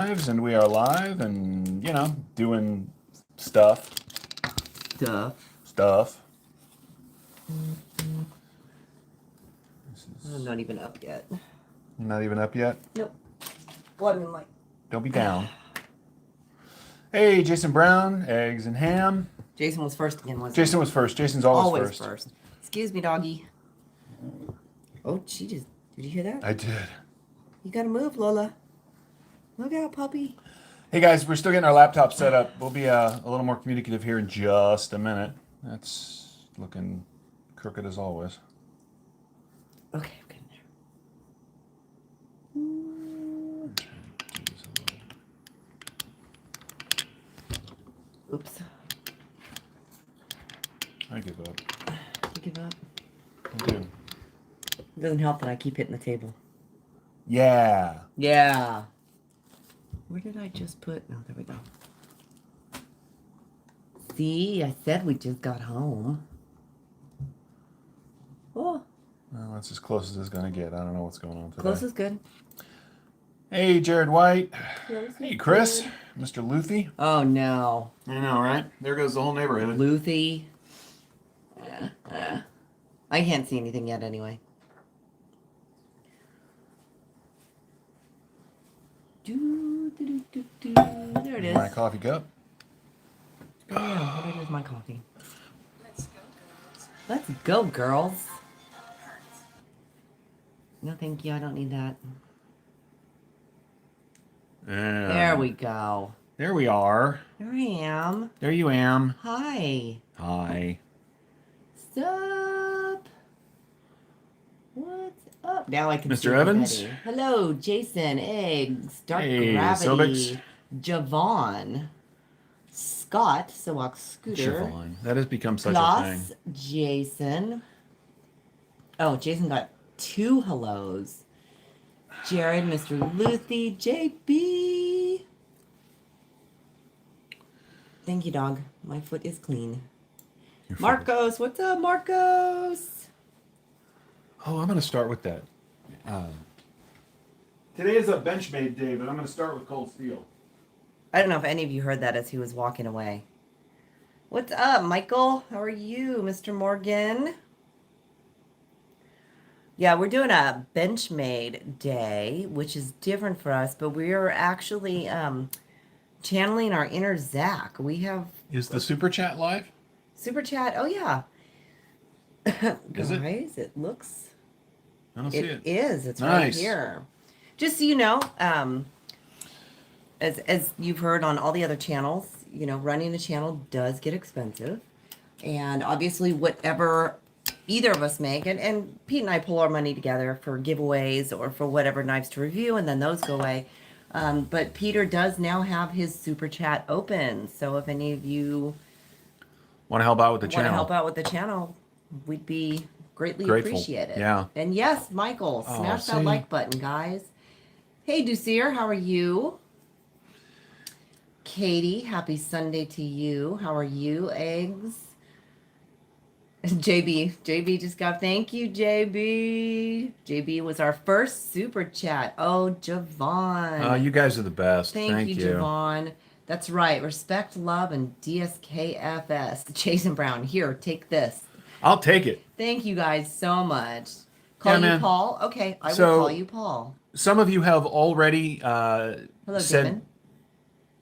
And we are live and, doing stuff. Stuff. I'm not even up yet. Not even up yet? Nope. Well, I mean, like... Don't be down. Hey, Jason Brown, eggs and ham. Jason was first again, wasn't Jason he? was first. Jason's always first. Excuse me, doggy. Oh, did you hear that? I did. You gotta move, Lola. Look out, puppy. Hey, guys, we're still getting our laptop set up. We'll be a little more communicative here in just a minute. That's looking crooked as always. Okay, I'm getting there. Oops. I give up. You give up? I do. It doesn't help that I keep hitting the table. Yeah. Yeah. Where did I just put... Oh, there we go. See, I said we just got home. Oh. Well, that's as close as it's going to get. I don't know what's going on today. Close is good. Hey, Jared White. Close Hey, is Chris. good. Mr. Luthi. Oh, no. I know, right? There goes the whole neighborhood. Luthi. I can't see anything yet anyway. There it is. My coffee cup. Oh, yeah, what is my coffee? Let's go, girls. No, thank you. I don't need that. There we go. There we are. There I am. There you am. Hi. Hi. Sup? What's up? Now I can see Mr. Evans? everybody. Hello, Jason, Eggs, Dark Hey, Gravity, Javon, Scott, Sawak Scooter, Javon. That has become such a Klaus, thing. Jason. Oh, Jason got 2 hellos. Jared, Mr. Luthi, JB. Thank you, dog. My foot is clean. Marcos, what's up, Marcos? Oh, I'm going to start with that. Today is a Benchmade day, but I'm going to start with cold steel. I don't know if any of you heard that as he was walking away. What's up, Michael? How are you, Mr. Morgan? Yeah, we're doing a Benchmade day, which is different for us, but we are actually channeling our inner Zach. We have... Is the Super Chat live? Super Chat, oh yeah. Is it? Guys, it looks... I don't see it. It is. It's nice. right here. Just so you know, as you've heard on all the other channels, running a channel does get expensive. And obviously whatever either of us make, and Pete and I pull our money together for giveaways or for whatever knives to review, and then those go away. But Peter does now have his Super Chat open. So if any of you want to help out with the channel, we'd be greatly grateful. Appreciate it. Yeah. And yes, Michael, smash that like button, guys. Hey, Ducir, how are you? Katie, happy Sunday to you. How are you, Eggs? JB just got, thank you, JB. JB was our first Super Chat. Oh, Javon. You guys are the best. Thank you, Javon. That's right. Respect, love, and DSKFS. Jason Brown, here, take this. I'll take it. Thank you guys so much. Call you Paul? Okay, I will call you Paul. Some of you have already Hello, said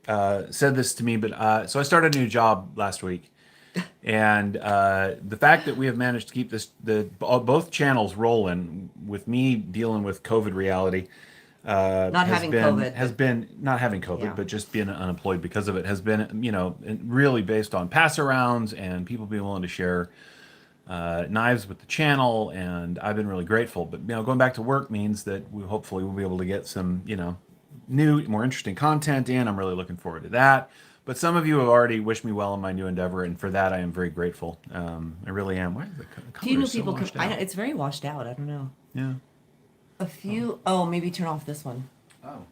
this to me, but so I started a new job last week. And the fact that we have managed to keep both channels rolling with me dealing with COVID reality, not having COVID, but just being unemployed because of it has been, really based on pass arounds and people being willing to share knives with the channel, and I've been really grateful. But going back to work means that we hopefully will be able to get some new, more interesting content in. I'm really looking forward to that. But some of you have already wished me well in my new endeavor, and for that I am very grateful. I really am. Why is the color so washed out? I know, it's very washed out. I don't know. Yeah. A few. Maybe turn off this one. Oh.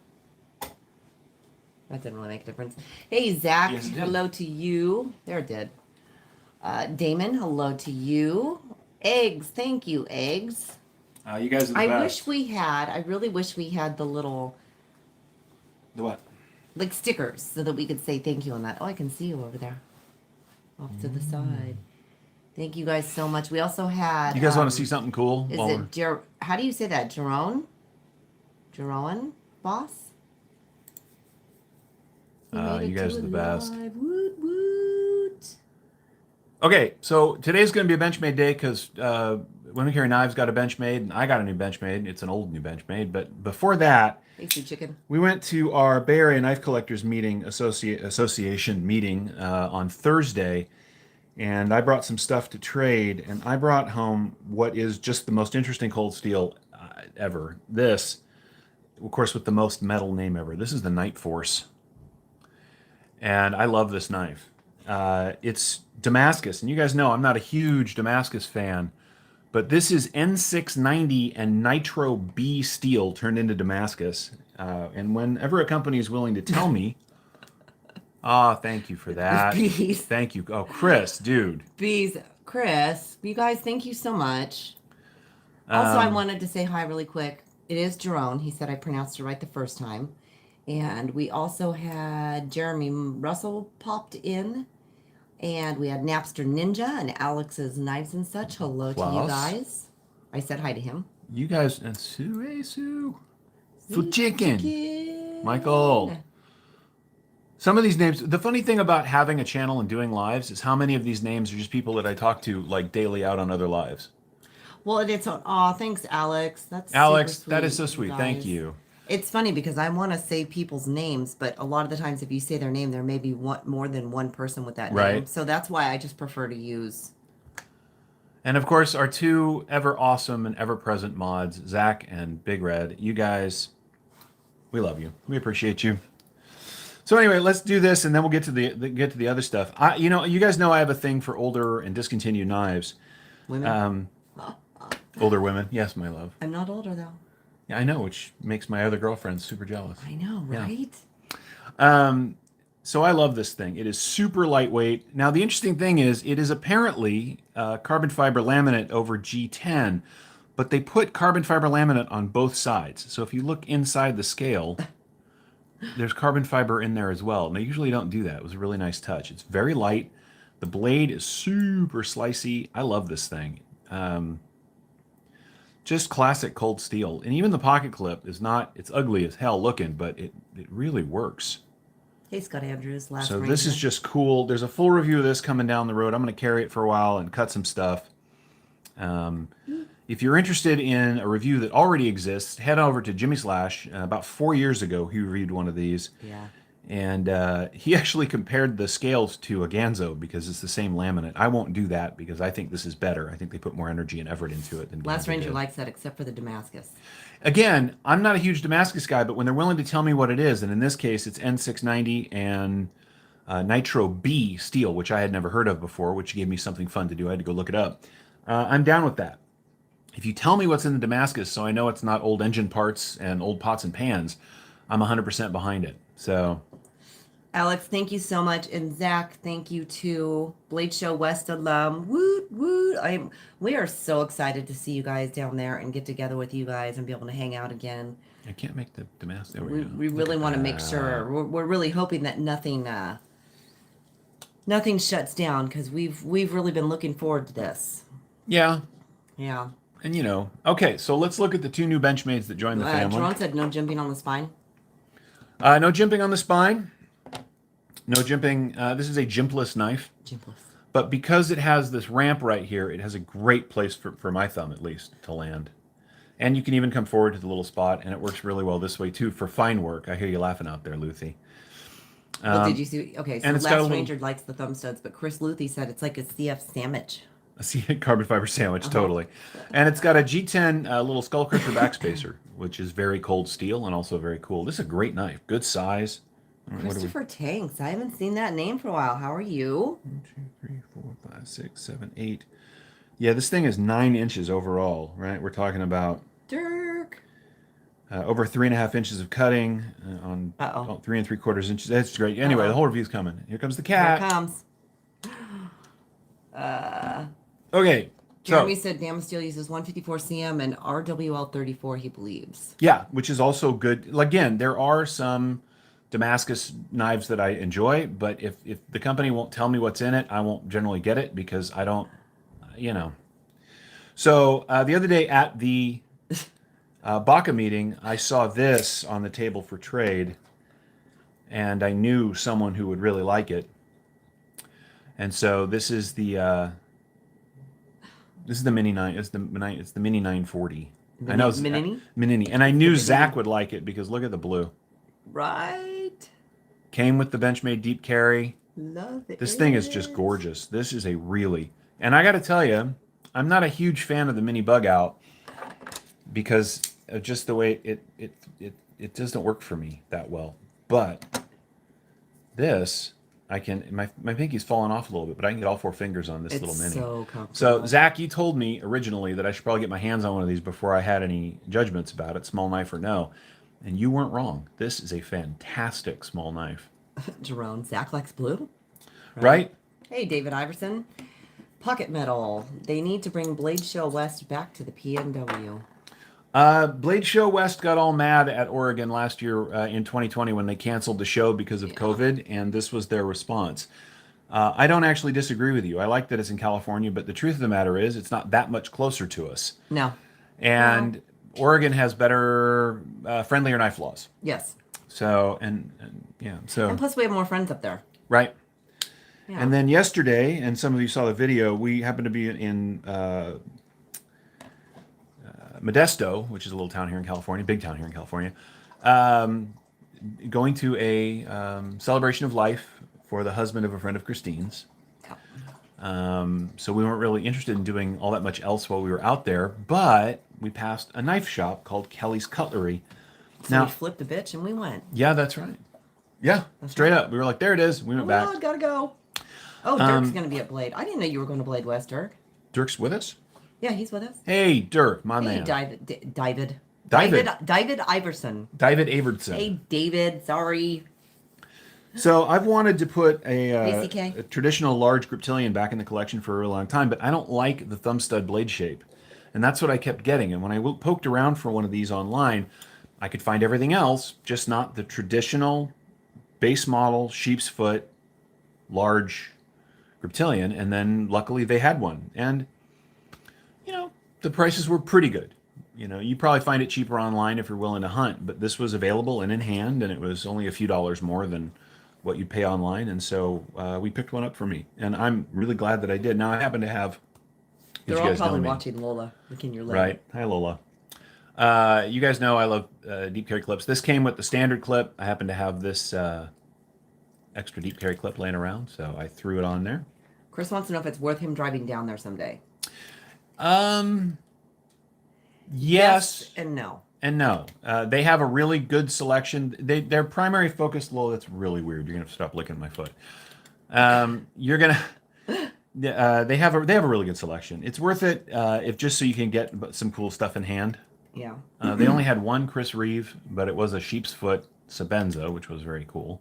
That didn't really make a difference. Hey, Zach. Yes, hello to you. There it did. Damon, hello to you. Eggs, thank you, Eggs. You guys are the best. I really wish we had the little... The what? like stickers so that we could say thank you on that. Oh, I can see you over there off to the side. Thank you guys so much. We also had. You guys want to see something cool? Is while it how do you say that? Jerome? Boss? He made it you guys to are the it best. live. Woot woot. Okay, so today's going to be a Benchmade day because Women Carry Knives got a Benchmade, and I got a new Benchmade. It's an old new Benchmade, but before that, Hey, Sue Chicken. we went to our Bay Area Knife Collectors meeting, association meeting on Thursday, and I brought some stuff to trade, and I brought home what is just the most interesting cold steel ever. This, of course, with the most metal name ever. This is the Night Force, and I love this knife. It's Damascus, and you guys know I'm not a huge Damascus fan, but this is N690 and Nitro B steel turned into Damascus. And whenever a company is willing to tell me, thank you for that. Bees. Thank you. Oh, Chris, dude. Bees. Chris, you guys, thank you so much. Also, I wanted to say hi really quick. It is Jerome. He said I pronounced it right the first time. And we also had Jeremy Russell popped in. And we had Napster Ninja and Alex's Knives and Such. Hello to you Klaus. guys. I said hi to him. You guys, and Sue, hey, Sue. Sue Chicken. Michael. Some of these names, the funny thing about having a channel and doing lives is how many of these names are just people that I talk to like daily out on other lives. Well, it's on. Oh, thanks, Alex. That's Alex, super that is sweet, so sweet. you Thank guys. you. It's funny because I want to say people's names, but a lot of the times if you say their name, there may be more than one person with that name. Right. So that's why I just prefer to use. And of course, our two ever awesome and ever present mods, Zach and Big Red. You guys, we love you. We appreciate you. So anyway, let's do this, and then we'll get to the other stuff. You guys know I have a thing for older and discontinued knives. Women. Older women, yes, my love. I'm not older though. Yeah, I know, which makes my other girlfriends super jealous. I know, right? So I love this thing. It is super lightweight. Now, the interesting thing is, it is apparently carbon fiber laminate over G10, but they put carbon fiber laminate on both sides. So if you look inside the scale, there's carbon fiber in there as well. And they usually don't do that. It was a really nice touch. It's very light. The blade is super slicey. I love this thing. Just classic cold steel. And even the pocket clip is not, it's ugly as hell looking, but it really works. Hey, Scott Andrews, last So Ranger. this is just cool. There's a full review of this coming down the road. I'm going to carry it for a while and cut some stuff. If you're interested in a review that already exists, head over to Jimmy Slash. About 4 years ago, he reviewed one of these. Yeah. And he actually compared the scales to a Ganzo because it's the same laminate. I won't do that because I think this is better. I think they put more energy and effort into it than Last Ganzo Ranger did. likes that except for the Damascus. Again, I'm not a huge Damascus guy, but when they're willing to tell me what it is, and in this case, it's N690 and Nitro B steel, which I had never heard of before, which gave me something fun to do. I had to go look it up. I'm down with that. If you tell me what's in the Damascus, so I know it's not old engine parts and old pots and pans, I'm 100% behind it. So, Alex, thank you so much. And Zach, thank you too. Blade Show West alum. Woot, woot. We are so excited to see you guys down there and get together with you guys and be able to hang out again. I can't make the Damascus. There We really want to make sure. We're really hoping that nothing shuts down because we've really been looking forward to this. Yeah. Yeah. And okay, so let's look at the two new Benchmades that joined the family. Jerome said no jumping on the spine. No jimping on the spine. No jimping. This is a jimpless knife. Jimpless. But because it has this ramp right here, it has a great place for my thumb, at least, to land. And you can even come forward to the little spot, and it works really well this way, too, for fine work. I hear you laughing out there, Luthi. Well, did you see? Okay, so and it's got a Last little- Ranger likes the thumb studs, but Chris Luthi said it's like a CF sandwich. A carbon fiber sandwich, totally. And it's got a G10 little skull crusher backspacer, which is very cold steel and also very cool. This is a great knife. Good size. All right, what do we- Christopher Tanks. I haven't seen that name for a while. How are you? 1, 2, 3, 4, 5, 6, 7, 8. Yeah, this thing is 9 inches overall, right? We're talking about Dirk. over 3.5 inches of cutting on Uh-oh. 3 3/4 inches. That's great. Anyway, Uh-oh. the whole review's coming. Here comes the Here cat. it comes. Okay. Jeremy So, said Damasteel uses 154 cm and RWL 34, he believes. yeah, which is also good. Again, there are some Damascus knives that I enjoy, but if the company won't tell me what's in it, I won't generally get it because I don't, you know. So the other day at the Baca meeting, I saw this on the table for trade, and I knew someone who would really like it. And so this is the Mini 9. It's the Mini 940. I know Minini? Minini, and I knew Zach would like it because look at the blue. Right. Came with the Benchmade deep carry. Love it. This thing is just gorgeous. This is a really, and I got to tell you, I'm not a huge fan of the Mini Bug Out because of just the way it doesn't work for me that well. But this, I can my pinky's falling off a little bit, but I can get all 4 fingers on this It's little Mini. so comfortable. So Zach, you told me originally that I should probably get my hands on one of these before I had any judgments about it, small knife or no, and you weren't wrong. This is a fantastic small knife. Jerome, Zach likes blue. Right? Hey, David Iverson. Pocket metal. They need to bring Blade Show West back to the PNW. Blade Show West got all mad at Oregon last year in 2020 when they canceled the show because of COVID, and this was their response. I don't actually disagree with you. I like that it's in California, but the truth of the matter is it's not that much closer to us. No. And Oregon has better, friendlier knife laws. Yes. So, and yeah, so. And plus we have more friends up there. Right. Yeah. And then yesterday, and some of you saw the video, we happened to be in Modesto, which is a little town here in California, big town here in California, going to a celebration of life for the husband of a friend of Christine's. So we weren't really interested in doing all that much else while we were out there, but we passed a knife shop called Kelly's Cutlery. So we flipped a bitch and we went. Yeah, that's right. Yeah, straight up. We were like, there it is. We went back. Oh, gotta go. Oh, Dirk's going to be at Blade. I didn't know you were going to Blade West, Dirk. Dirk's with us? Yeah, he's with us. Hey, Dirk, my Hey, man. David Iverson. David Averson. Hey, David. Sorry. So I've wanted to put a WCK. traditional large Griptilian back in the collection for a really long time, but I don't like the thumb stud blade shape. And that's what I kept getting. And when I poked around for one of these online, I could find everything else, just not the traditional base model sheep's foot large Griptilian. And then luckily they had one. And, you know, the prices were pretty good. You know, you probably find it cheaper online if you're willing to hunt, but this was available and in hand, and it was only a few dollars more than what you'd pay online. And so we picked one up for me. And I'm really glad that I did. Now I happen to have... They're all probably watching Lola, licking your leg. Right. Hi, Lola. You guys know I love deep carry clips. This came with the standard clip. I happen to have this extra deep carry clip laying around, so I threw it on there. Chris wants to know if it's worth him driving down there someday. Yes and no. And no. They have a really good selection. Their primary focus, Lola, that's really weird. You're gonna have to stop licking my foot. You're gonna. They have a really good selection. It's worth it if just so you can get some cool stuff in hand. Yeah. They only had one Chris Reeve, but it was a sheep's foot Sabenza, which was very cool.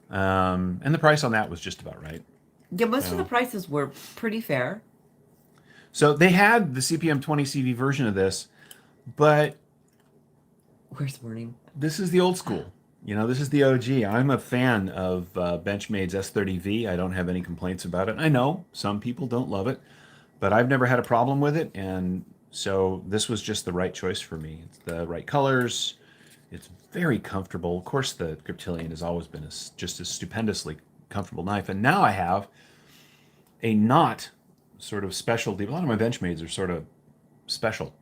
And the price on that was just about right. Yeah, most of the prices were pretty fair. So they had the CPM 20 CV version of this, but where's Warning? This is the old school. You know, this is the OG. I'm a fan of Benchmade's S30V. I don't have any complaints about it. I know some people don't love it, but I've never had a problem with it, and so this was just the right choice for me. It's the right colors. It's very comfortable. Of course, the Griptilian has always been just a stupendously comfortable knife, and now I have a not sort of specialty. A lot of my Benchmades are sort of special.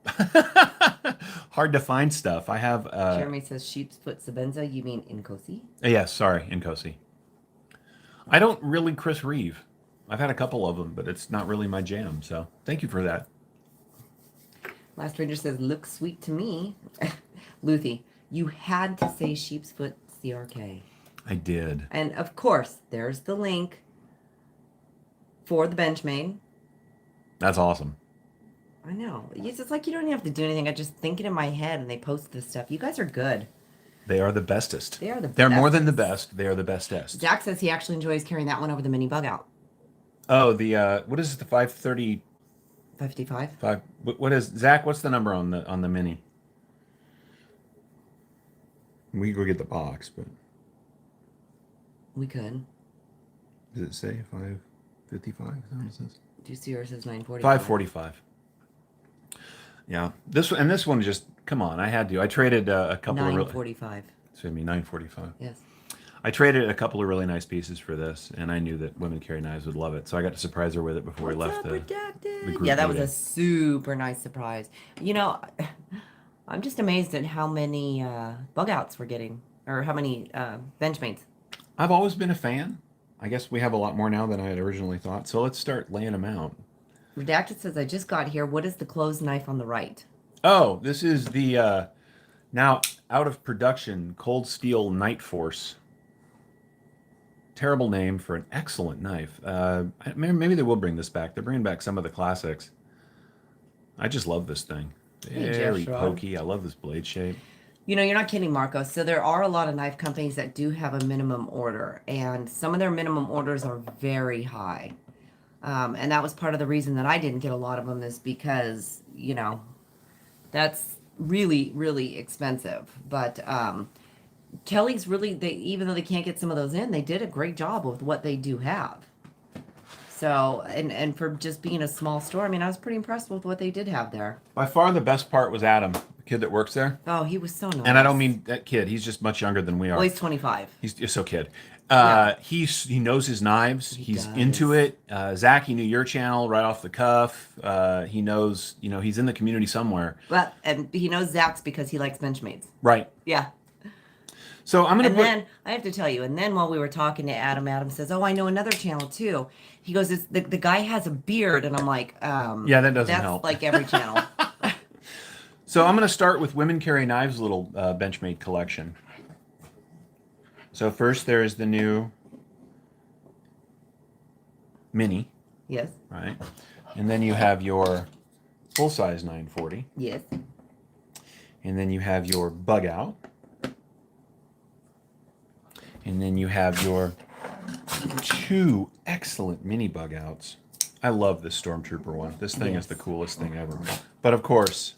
Hard to find stuff. I have... Jeremy says sheep's foot Sabenza. You mean Incosi? Yes, sorry, Incosi. I don't really Chris Reeve. I've had a couple of them, but it's not really my jam, so thank you for that. Last Ranger says, looks sweet to me. Luthi, you had to say sheep's foot CRK. I did. And of course, there's the link for the Benchmade. That's awesome. I know. It's like you don't even have to do anything. I just think it in my head and they post this stuff. You guys are good. They are the bestest. They are the They're more than the best. They are the bestest. Zach says he actually enjoys carrying that one over the mini bug out. Oh, the what is it? The 530? 55? What is Zach? What's the number on the mini? We can go get the box, but We could. Does it say 555? Is that what it says? Do you see yours says 9:45? 545. Yeah. This one just, come on, I had to. I traded a couple of 9:45. Excuse me, 945. Yes. I traded a couple of really nice pieces for this, and I knew that Women Carry Knives would love it, so I got to surprise her with it before we left the group Yeah, that was meeting. a super nice surprise. You know, I'm just amazed at how many bug outs we're getting, or how many Benchmates. I've always been a fan. I guess we have a lot more now than I had originally thought, so let's start laying them out. Redacted says, I just got here. What is the closed knife on the right? Oh, this is the now out of production Cold Steel Night Force. Terrible name for an excellent knife. Maybe they will bring this back. They're bringing back some of the classics. I just love this thing. Very pokey. I love this blade shape. You know, you're not kidding, Marco. So there are a lot of knife companies that do have a minimum order, and some of their minimum orders are very high. And that was part of the reason that I didn't get a lot of them, is because, you know, that's really, really expensive. But Kelly's really, even though they can't get some of those in, they did a great job with what they do have. So, and for just being a small store, I mean, I was pretty impressed with what they did have there. By far the best part was Adam, the kid that works there. Oh, he was so nice. And I don't mean that kid. He's just much younger than we are. Well, he's 25. He's so kid. Yeah. He knows his knives. He's does. into it. Zach, he knew your channel right off the cuff. He knows, he's in the community somewhere. But, and he knows Zach's because he likes Benchmates. Right. Yeah. So I'm going to then, I have to tell you, and then while we were talking to Adam, Adam says, oh, I know another channel too. He goes, the guy has a beard. And I'm like, yeah, that doesn't help. That's like every channel. So I'm going to start with Women Carry Knives' little Benchmade collection. So first there is the new Mini. Yes. Right. And then you have your full-size 940. Yes. And then you have your Bug Out. And then you have your two excellent mini Bug Outs. I love this Stormtrooper one. This thing is the coolest thing ever. But of course,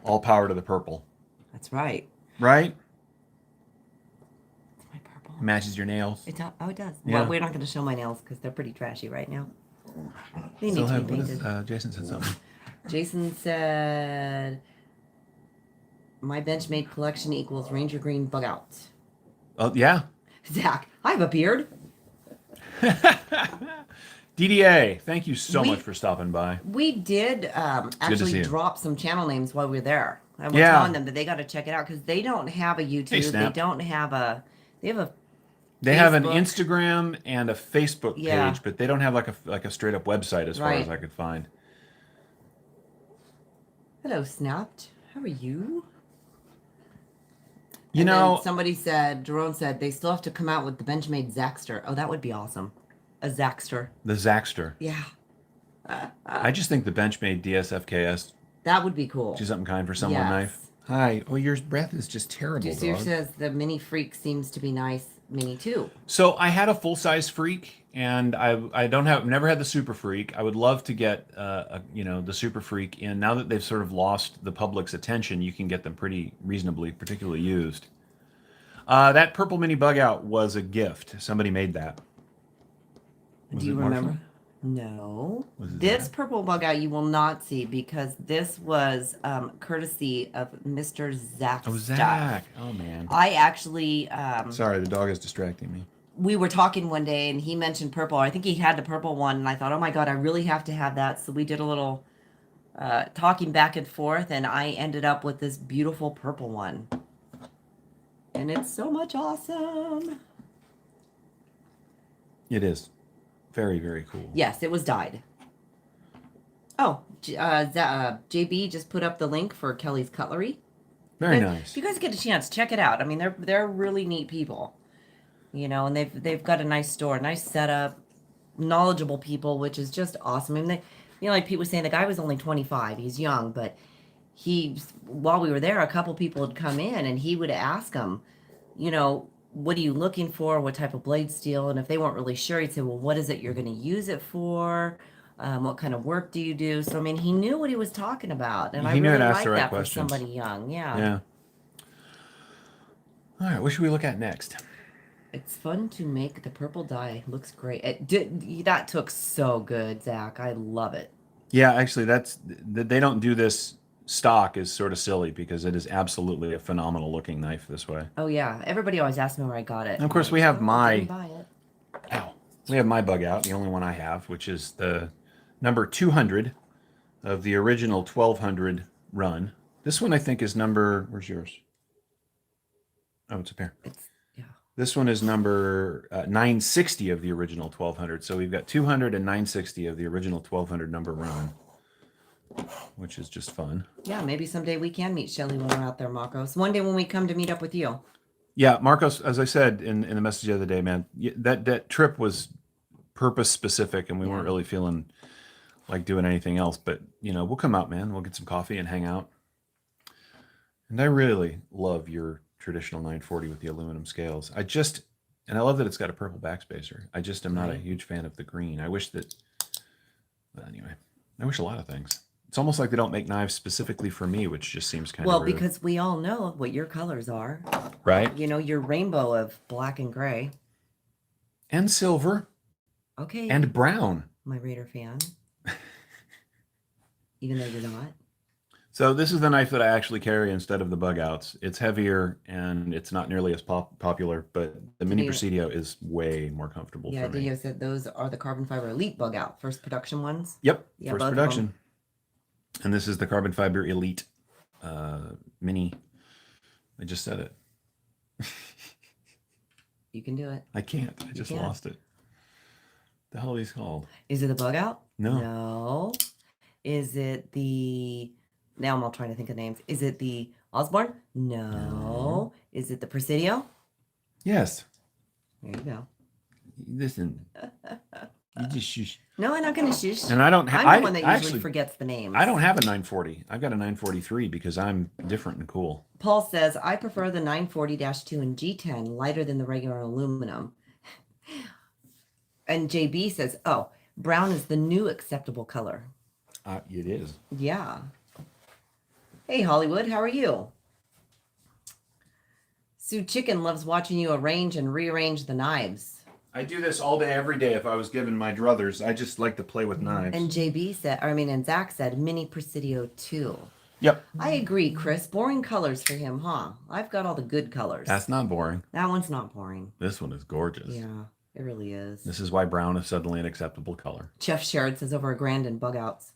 all power to the purple. That's right. Right? It's my purple. Matches your nails. It does. Yeah. Well, we're not going to show my nails because they're pretty trashy right now. They need Still to have, be what is, painted. Jason said something. Jason said, my Benchmade collection equals Ranger Green Bug Out. Oh, yeah. Zach, I have a beard. DDA, thank you so much for stopping by. We did actually drop some channel names while we were there. And we're telling them that they got to check it out because they don't have a YouTube. They don't have a. They have a. They have an Instagram and a Facebook page, but they don't have like a straight up website as far as I could find. Hello, Snapped. How are you? You know, somebody said, Jerome said, they still have to come out with the Benchmade Zaxter. Oh, that would be awesome. A Zaxter. The Zaxter. Yeah. I just think the Benchmade DSFKS. That would be cool. Do something kind for someone knife. Hi. Oh, your breath is just terrible, Ducer says the Mini Freak seems to be nice. Mini too. So I had a full size Freak, and I never had the Super Freak. I would love to get the Super Freak in. Now that they've sort of lost the public's attention, you can get them pretty reasonably, particularly used. That purple Mini Bug Out was a gift. Somebody made that. Do you remember? No. This purple Bug Out you will not see because this was courtesy of Mr. Zach. Oh, Zach. Oh, man. I actually... Sorry, the dog is distracting me. We were talking one day and he mentioned purple. I think he had the purple one and I thought, oh my God, I really have to have that. So we did a little talking back and forth and I ended up with this beautiful purple one. And it's so much awesome. It is. Very, very cool. Yes, it was dyed. Oh, JB just put up the link for Kelly's Cutlery. Very nice. If you guys get a chance, check it out. I mean, they're really neat people. You know, and they've got a nice store, nice setup, knowledgeable people, which is just awesome. I mean, like Pete was saying, the guy was only 25. He's young, but while we were there, a couple people had come in and he would ask them, you know, what are you looking for? What type of blade steel? And if they weren't really sure, he'd say, well, what is it you're going to use it for? What kind of work do you do? So, I mean, he knew what he was talking about. And I really like that for somebody young. Yeah. Yeah. All right. What should we look at next? It's fun to make. The purple dye looks great. That took so good, Zach. I love it. Yeah, actually, they don't do this stock is sort of silly because it is absolutely a phenomenal looking knife this way. Oh yeah, everybody always asks me where I got it. And of I'm course, like, we have "Oh, I didn't my buy it." ow, we have my bug out, the only one I have, which is the number 200 of the original 1200 run. This one I think is number. Where's yours? Oh, it's up here. It's yeah. This one is number 960 of the original 1200. So we've got 200 and 960 of the original 1200 number run, which is just fun. Yeah, maybe someday we can meet Shelly when we're out there, Marcos. One day when we come to meet up with you. Yeah, Marcos, as I said in the message the other day, man, that trip was purpose specific, and we weren't really feeling like doing anything else. But we'll come out, man. We'll get some coffee and hang out. And I really love your traditional 940 with the aluminum scales. And I love that it's got a purple backspacer. I just am not a huge fan of the green. I wish that. Well, anyway, I wish a lot of things. It's almost like they don't make knives specifically for me, which just seems kind of rude. Because we all know what your colors are. Right? Your rainbow of black and gray. And silver. Okay. And brown. My Raider fan. Even though you're not. So this is the knife that I actually carry instead of the bug outs. It's heavier and it's not nearly as popular, but the Mini Presidio is way more comfortable for me. Yeah, Dio said those are the carbon fiber Elite bug out, first production ones. Yep, first production. And this is the carbon fiber Elite Mini. I just said it. You can do it. I can't. I just lost it. The hell are these called? Is it the bug out? No. No. Is it the... Now I'm all trying to think of names. Is it the Osborne? No. Is it the Presidio? Yes. There you go. Listen. You just shush. No, I'm not going to shush. And I don't have. I'm the one that usually forgets the names. I don't have a 940. I've got a 943 because I'm different and cool. Paul says, I prefer the 940-2 in G10, lighter than the regular aluminum. And JB says, oh, brown is the new acceptable color. It is. Yeah. Hey, Hollywood, how are you? Sue Chicken loves watching you arrange and rearrange the knives. I do this all day, every day. If I was given my druthers, I just like to play with knives. And and Zach said, Mini Presidio 2. Yep. I agree, Chris. Boring colors for him, huh? I've got all the good colors. That's not boring. That one's not boring. This one is gorgeous. Yeah, it really is. This is why brown is suddenly an acceptable color. Jeff Sherrod says over $1,000 in bug outs.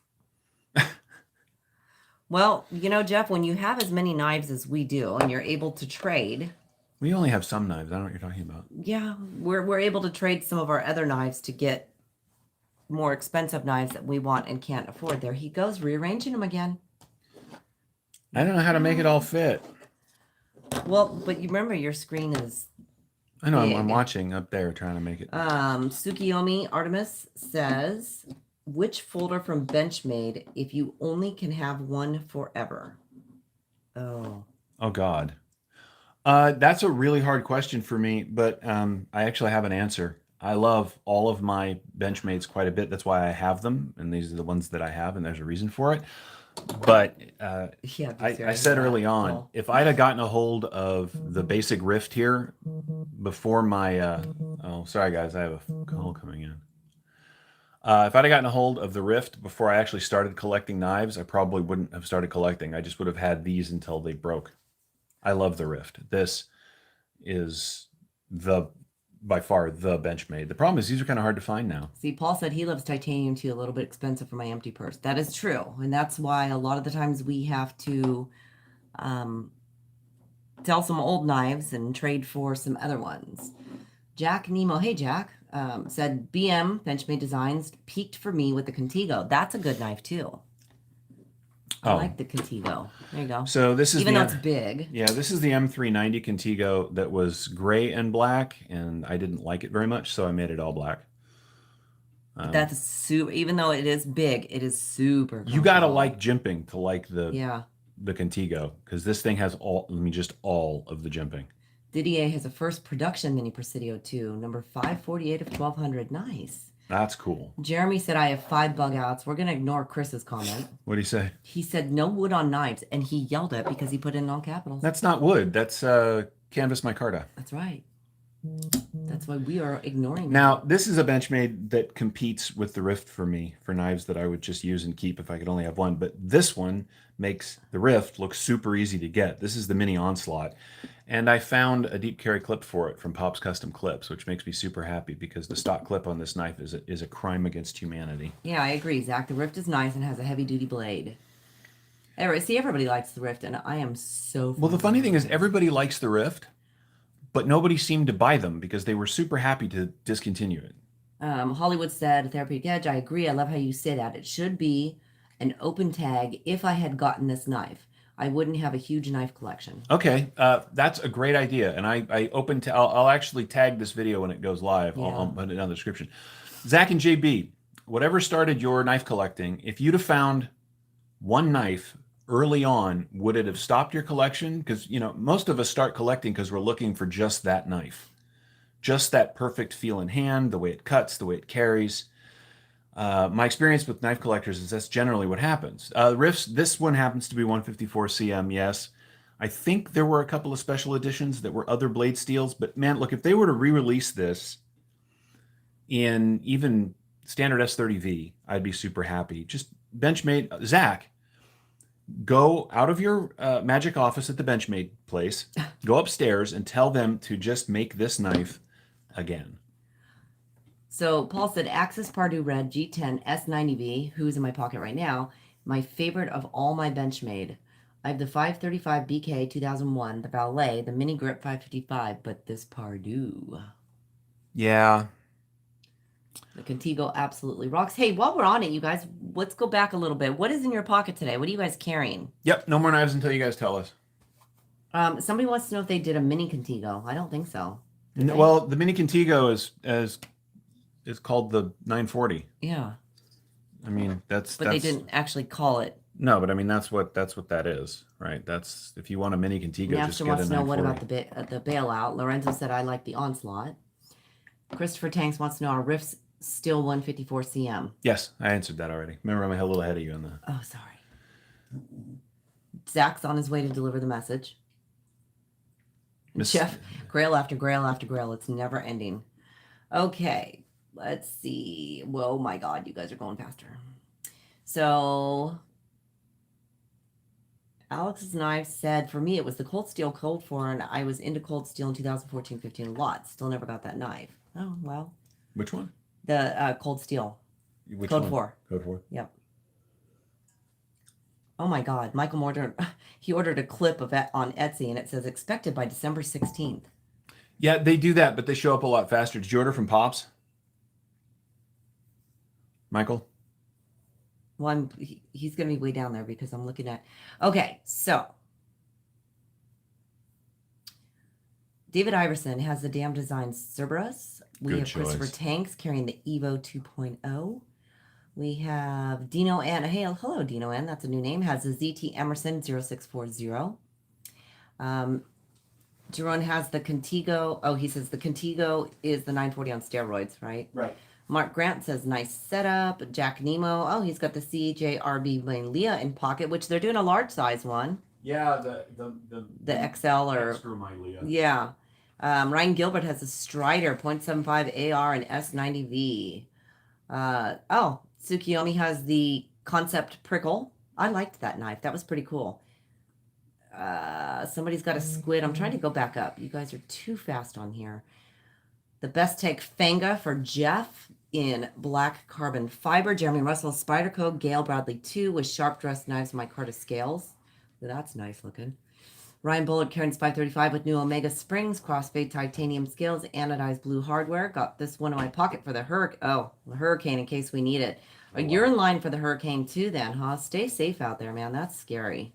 Well, Jeff, when you have as many knives as we do and you're able to trade. We only have some knives. I don't know what you're talking about. Yeah, we're able to trade some of our other knives to get more expensive knives that we want and can't afford. There he goes, rearranging them again. I don't know how to make it all fit. Well, but you remember your screen is I know, I'm watching up there trying to make it. Tsukiyomi Artemis says, which folder from Benchmade if you only can have one forever? Oh God. That's a really hard question for me, but I actually have an answer. I love all of my Benchmades quite a bit. That's why I have them, and these are the ones that I have, and there's a reason for it. But I said early on, if I'd have gotten a hold of the basic Rift here before my oh, sorry guys, I have a call coming in. If I'd have gotten a hold of the Rift before I actually started collecting knives, I probably wouldn't have started collecting. I just would have had these until they broke. I love the Rift. This is by far the Benchmade. The problem is these are kind of hard to find now. See, Paul said he loves titanium too, a little bit expensive for my empty purse. That is true. And that's why a lot of the times we have to sell some old knives and trade for some other ones. Jack Nemo, hey Jack, said BM Benchmade Designs peaked for me with the Contigo. That's a good knife too. I like the Contigo. There you go. So this is even though it's big. Yeah, this is the M390 Contigo that was gray and black, and I didn't like it very much, so I made it all black. That's super. Even though it is big, it is super. You gotta like jimping to like the Contigo, because this thing has all of the jimping. Didier has a first production Mini Presidio 2, number 548 of 1200. Nice. That's cool. Jeremy said, I have 5 bug outs. We're going to ignore Chris's comment. What did he say? He said, no wood on knives, and he yelled it because he put in all capitals. That's not wood. That's canvas micarta. That's right. That's why we are ignoring Now, this is a Benchmade that competes with the Rift for me for knives that I would just use and keep if I could only have one. But this one makes the Rift look super easy to get. This is the Mini Onslaught. And I found a deep carry clip for it from Pop's Custom Clips, which makes me super happy because the stock clip on this knife is a crime against humanity. Yeah, I agree, Zach. The Rift is nice and has a heavy-duty blade. Anyway, see, everybody likes the Rift, and I am so Well, the fond funny of thing the is Rift. everybody likes the Rift, but nobody seemed to buy them because they were super happy to discontinue it. Hollywood said, Therapeutic Edge, I agree. I love how you say that. It should be an open tag. If I had gotten this knife, I wouldn't have a huge knife collection. Okay, that's a great idea, and I open to I'll actually tag this video when it goes live. I'll Yeah. put it down in the description. Zach and JB, whatever started your knife collecting, if you'd have found one knife early on, would it have stopped your collection? Because most of us start collecting because we're looking for just that knife, just that perfect feel in hand, the way it cuts, the way it carries. My experience with knife collectors is that's generally what happens. Riffs, this one happens to be 154 cm, yes. I think there were a couple of special editions that were other blade steels, but man, look, if they were to re-release this in even standard S30V, I'd be super happy. Just Benchmade, Zach, go out of your magic office at the Benchmade place, go upstairs and tell them to just make this knife again. So Paul said, Axis Pardue Red G10 S90V, who's in my pocket right now, my favorite of all my Benchmade. I have the 535 BK 2001, the Valet, the Mini Grip 555, but this Pardue. Yeah. The Contigo absolutely rocks. Hey, while we're on it, you guys, let's go back a little bit. What is in your pocket today? What are you guys carrying? Yep, no more knives until you guys tell us. Somebody wants to know if they did a mini Contigo. I don't think so. No, well, the Mini Contigo is called the 940. Yeah. I mean, that's they didn't actually call it. No, but I mean that's what that is, right? That's if you want a Mini Contigo, just Napster get a wants to know 940. what about the bailout. Lorenzo said I like the Onslaught. Christopher Tanks wants to know, are riffs still 154 cm? Yes, I answered that already. Remember, I'm a little ahead of you on that. Oh, sorry. Zach's on his way to deliver the message. Jeff, grail after grail after grail. It's never ending. Okay, let's see. Whoa, my God, you guys are going faster. So Alex's knife said, for me, it was the Cold Steel Cold 4, and I was into Cold Steel in 2014-15 a lot. Still never got that knife. Oh, well. Which one? The Cold Steel. Which Code one? 4. Code 4. Yep. Oh my God, Michael Morton, he ordered a clip of it on Etsy, and it says expected by December 16th. Yeah, they do that, but they show up a lot faster. Did you order from Pops? Michael? Well, he's going to be way down there because I'm looking at... Okay, so. David Iverson has the Damn Design Cerberus. We Good have choice. Christopher Tanks carrying the Evo 2.0. We have Dino N. Hey, hello, Dino N. That's a new name. Has the ZT Emerson 0640. Jerome has the Contigo. Oh, he says the Contigo is the 940 on steroids, right? Right. Mark Grant says nice setup. Jack Nemo. Oh, he's got the CJRB Blaine Leah in pocket, which they're doing a large size one. Yeah, The XL or Screw my Leah. yeah. Ryan Gilbert has a Strider 0.75 AR and S90V. Oh, Tsukiyomi has the Concept Prickle. I liked that knife. That was pretty cool. Somebody's got a squid. I'm trying to go back up. You guys are too fast on here. The Best Take Fanga for Jeff in black carbon fiber. Jeremy Russell Spyderco. Gail Bradley 2 with sharp dressed knives. Micarta scales. That's nice looking. Ryan Bullard carrying 535 with new Omega springs, crossfade titanium scales, anodized blue hardware. Got this one in my pocket for the Hurricane in case we need it. Oh, you're in line for the Hurricane too then, huh? Stay safe out there, man. That's scary.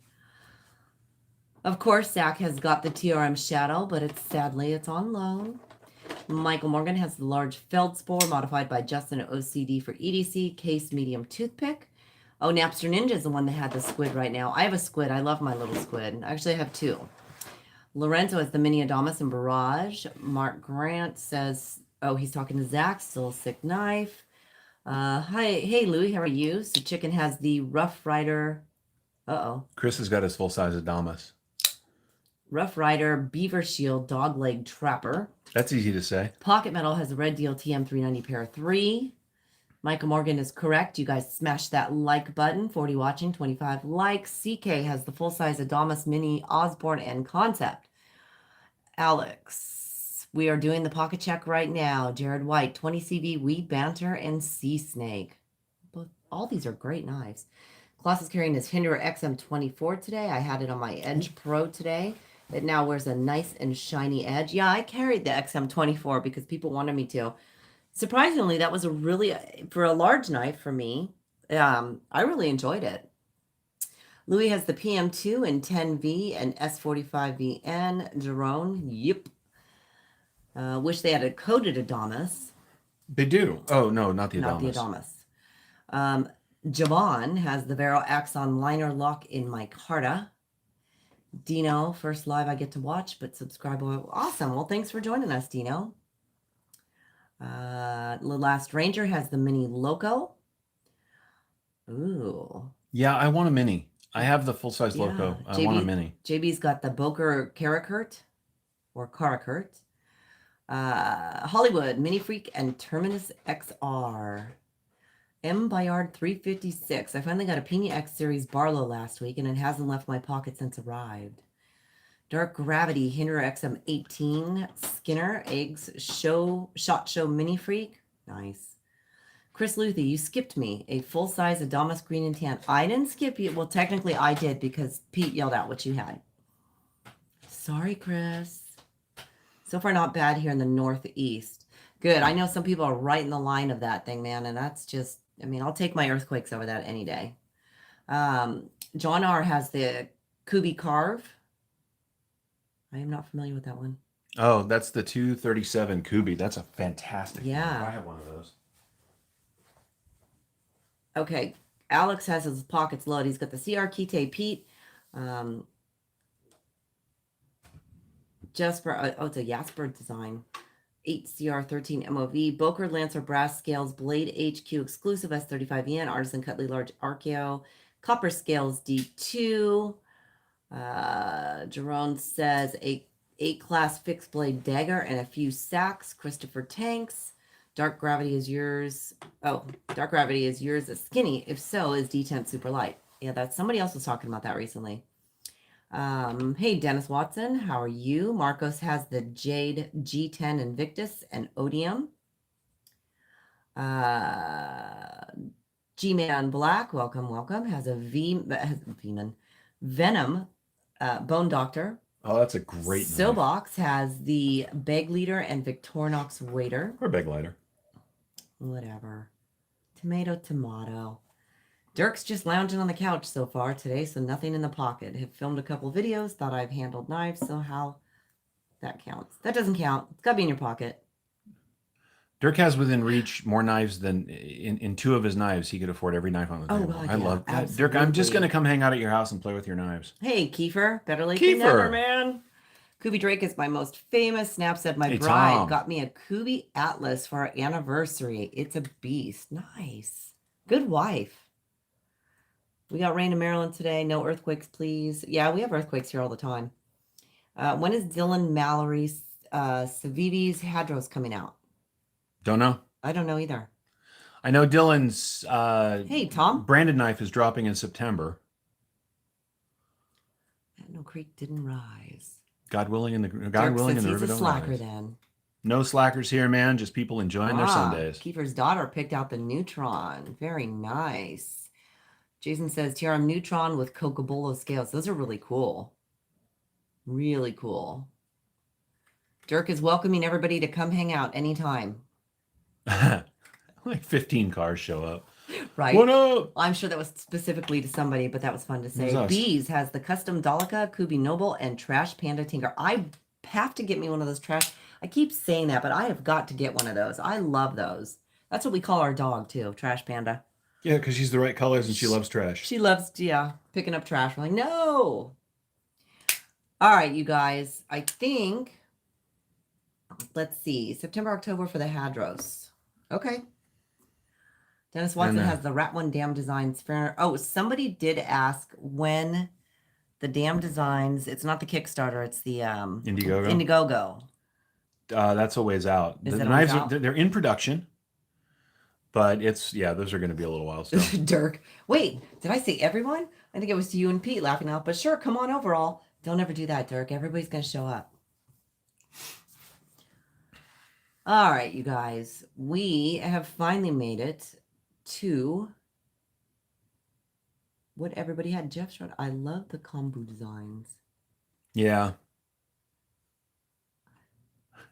Of course, Zach has got the TRM Shadow, but sadly it's on loan. Michael Morgan has the large Feldspar modified by Justin at OCD for EDC, case medium toothpick. Oh, Napster Ninja is the one that had the squid right now. I have a squid. I love my little squid. Actually, I have two. Lorenzo has the Mini Adamas and Barrage. Mark Grant says, oh, he's talking to Zach. Still a sick knife. Hi, hey, Louie, how are you? So Chicken has the Rough Rider. Uh-oh. Chris has got his full-size Adamas. Rough Rider Beaver Shield Dogleg Trapper. That's easy to say. Pocket Metal has a red deal TM390 pair 3. Michael Morgan is correct. You guys smash that like button. 40 watching, 25 likes. CK has the full-size Adamas Mini Osborne and Concept. Alex, we are doing the pocket check right now. Jared White, 20 CV, Weed Banter, and Sea Snake. All these are great knives. Klaus is carrying his Hinderer XM24 today. I had it on my Edge Pro today. It now wears a nice and shiny edge. Yeah, I carried the XM24 because people wanted me to. Surprisingly, that was a really, for a large knife for me, I really enjoyed it. Louis has the PM2 and 10V and S45VN. Jerome, yep. Wish they had a coated Adamas. They do. Oh, no, not the Adamas. Not the Adamas. Javon has the Vero Axon liner lock in micarta. Dino, first live I get to watch, but subscribe. Awesome. Well, thanks for joining us, Dino. The Last Ranger has the Mini Loco. Ooh. Yeah, I want a mini. I have the full-size Loco. I want a mini. JB's got the Boker Karakurt or Karakurt. Hollywood, Mini Freak, and Terminus XR. M. Bayard 356. I finally got a Pina X Series Barlow last week, and it hasn't left my pocket since arrived. Dark Gravity, Hinderer XM18. Skinner, Eggs, Shot Show Mini Freak. Nice. Chris Luthy, you skipped me. A full-size Adamas green and tan. I didn't skip you. Well, technically I did because Pete yelled out what you had. Sorry, Chris. So far, not bad here in the Northeast. Good. I know some people are right in the line of that thing, man. And that's just, I mean, I'll take my earthquakes over that any day. John R. has the Kubi Carve. I am not familiar with that one. Oh, that's the 237 Kubi. That's a fantastic Yeah. one. I have one of those. Okay. Alex has his pockets loaded. He's got the CR Kite Pete. Jasper, it's a Jasper design. 8CR13 MOV. Boker Lancer Brass Scales Blade HQ exclusive S35EN. Artisan Cutlery Large Archeo. Copper Scales D2. Jerome says a 8-class fixed blade dagger and a few sacks. Christopher Tanks. Dark Gravity is yours. Oh, Dark Gravity is yours. A skinny. If so, is D10 super light. Yeah, that's somebody else was talking about that recently. Hey, Dennis Watson, how are you? Marcos has the Jade G10 Invictus and Odium. G-Man Black, welcome, has a Venom Bone Doctor. Oh, that's a great knife. Sobox has the Beg Leader and Victorinox Waiter. Or Beg Lighter. Whatever. Tomato. Dirk's just lounging on the couch so far today, so nothing in the pocket. Have filmed a couple videos, thought I've handled knives, so how that counts. That doesn't count. It's got to be in your pocket. Dirk has within reach more knives than in two of his knives. He could afford every knife on the table. God, I yeah, love that. absolutely. Dirk, I'm just going to come hang out at your house and play with your knives. Hey, Kiefer. Better late than never, man. Kubi Drake is my most famous. Snap said my bride Tom got me a Kubi Atlas for our anniversary. It's a beast. Nice. Good wife. We got rain in Maryland today. No earthquakes, please. Yeah, we have earthquakes here all the time. When is Dylan Mallory's Civivi's Hadros coming out? Don't know. I don't know either. I know Dylan's hey, Tom. branded knife is dropping in September. No creek didn't rise. God willing, in the river He's a don't slacker rise. then. No slackers here, man. Just people enjoying their Sundays. Kiefer's daughter picked out the Neutron. Very nice. Jason says TRM Neutron with Cocobolo scales. Those are really cool. Really cool. Dirk is welcoming everybody to come hang out anytime. Like 15 cars show up. Right. What up? I'm sure that was specifically to somebody, but that was fun to say. Bees has the custom Dolica, Kubi Noble, and Trash Panda Tinker. I have to get me one of those trash. I keep saying that, but I have got to get one of those. I love those. That's what we call our dog too, Trash Panda. Yeah, because she's the right colors and she loves trash. She loves, picking up trash. We're like, no. All right, you guys. I think, let's see, September, October for the Hadros. Okay. Dennis Watson has the Rat One Dam Designs fair. Oh, somebody did ask when the Dam Designs, it's not the Kickstarter, it's the Indiegogo. Indiegogo. That's a ways out. Is The it a ways knives out? they're in production, but those are going to be a little while still. Dirk. Wait, did I say everyone? I think it was to you and Pete laughing out, but sure, come on over all. Don't ever do that, Dirk. Everybody's going to show up. All right, you guys. We have finally made it to what everybody had. Jeff showed. I love the kombu designs. Yeah.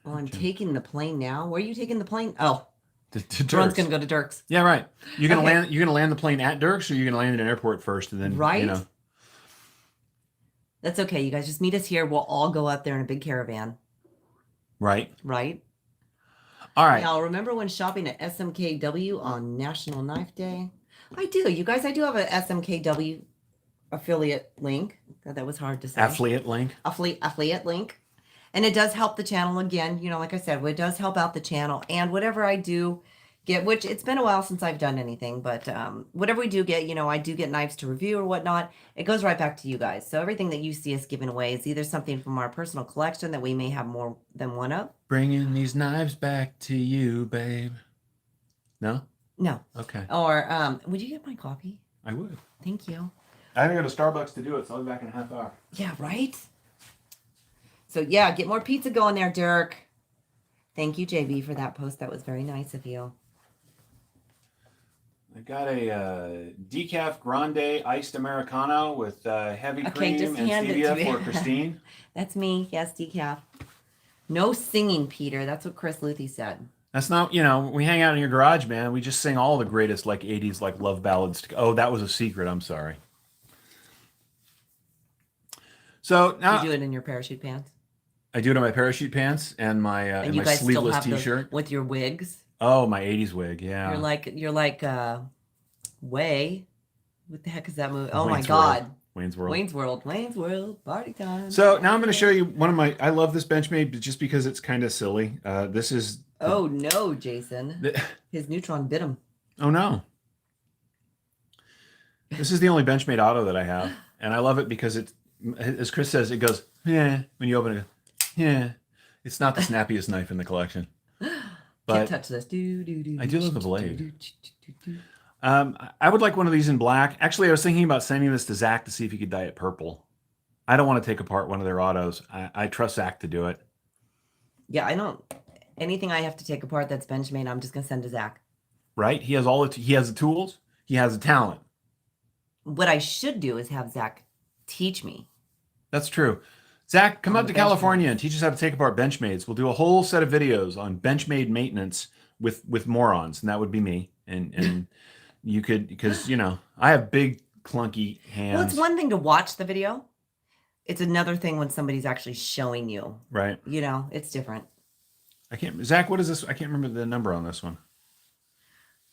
Well, I'm taking the plane now. Where are you taking the plane? Oh, To Ron's Dirk's. going to go to Dirk's. Yeah, right. You're gonna Okay. land. You're gonna land the plane at Dirk's, or you're gonna land at an airport first, and then Right? you know. That's okay. You guys just meet us here. We'll all go up there in a big caravan. Right. Right? All right. Now, remember when shopping at SMKW on National Knife Day? I do. You guys, I do have a SMKW affiliate link. God, that was hard to say. Affiliate link. Affiliate link. And it does help the channel again. You know, like I said, it does help out the channel. And whatever I do get, which it's been a while since I've done anything, but whatever we do get, you know, I do get knives to review or whatnot. It goes right back to you guys. So everything that you see us giving away is either something from our personal collection that we may have more than one of. Bringing these knives back to you, babe. No? No. Okay. Or would you get my coffee? I would. Thank you. I haven't go to Starbucks to do it, so I'll be back in a half hour. Yeah, right? So yeah, get more pizza going there, Dirk. Thank you, JB, for that post. That was very nice of you. I got a decaf grande iced Americano with heavy cream just and hand it to stevia me. for Christine. That's me. Yes, decaf. No singing, Peter. That's what Chris Luthi said. That's not, we hang out in your garage, man. We just sing all the greatest, 80s, love ballads. Oh, that was a secret. I'm sorry. So now You do it in your parachute pants? I do it in my parachute pants and my And you my guys still sleeveless have t-shirt. with your wigs? Oh, my 80s wig. Yeah. You're like Way. What the heck is that movie? Oh Wayne's my World. God. Wayne's World. Wayne's World, party time. So now I'm going to show you one of my, I love this Benchmade just because it's kind of silly. This is. Oh no, Jason. His neutron bit him. Oh no. This is the only Benchmade auto that I have. And I love it because it's, as Chris says, it goes, yeah, when you open it, yeah. It's not the snappiest knife in the collection. But Can't touch this. I do love the blade. I would like one of these in black. Actually, I was thinking about sending this to Zach to see if he could dye it purple. I don't want to take apart one of their autos. I trust Zach to do it. Yeah, I don't. Anything I have to take apart that's Benchmade, I'm just gonna send to Zach. Right? He has he has the tools. He has the talent. What I should do is have Zach teach me. That's true. Zach, come On out the to California and teach us how to take apart Benchmades. We'll do a whole set of videos on Benchmade maintenance with morons, and that would be me. And you could, because I have big clunky hands. Well, it's one thing to watch the video. It's another thing when somebody's actually showing you. Right. It's different. Zach, what is this? I can't remember the number on this one.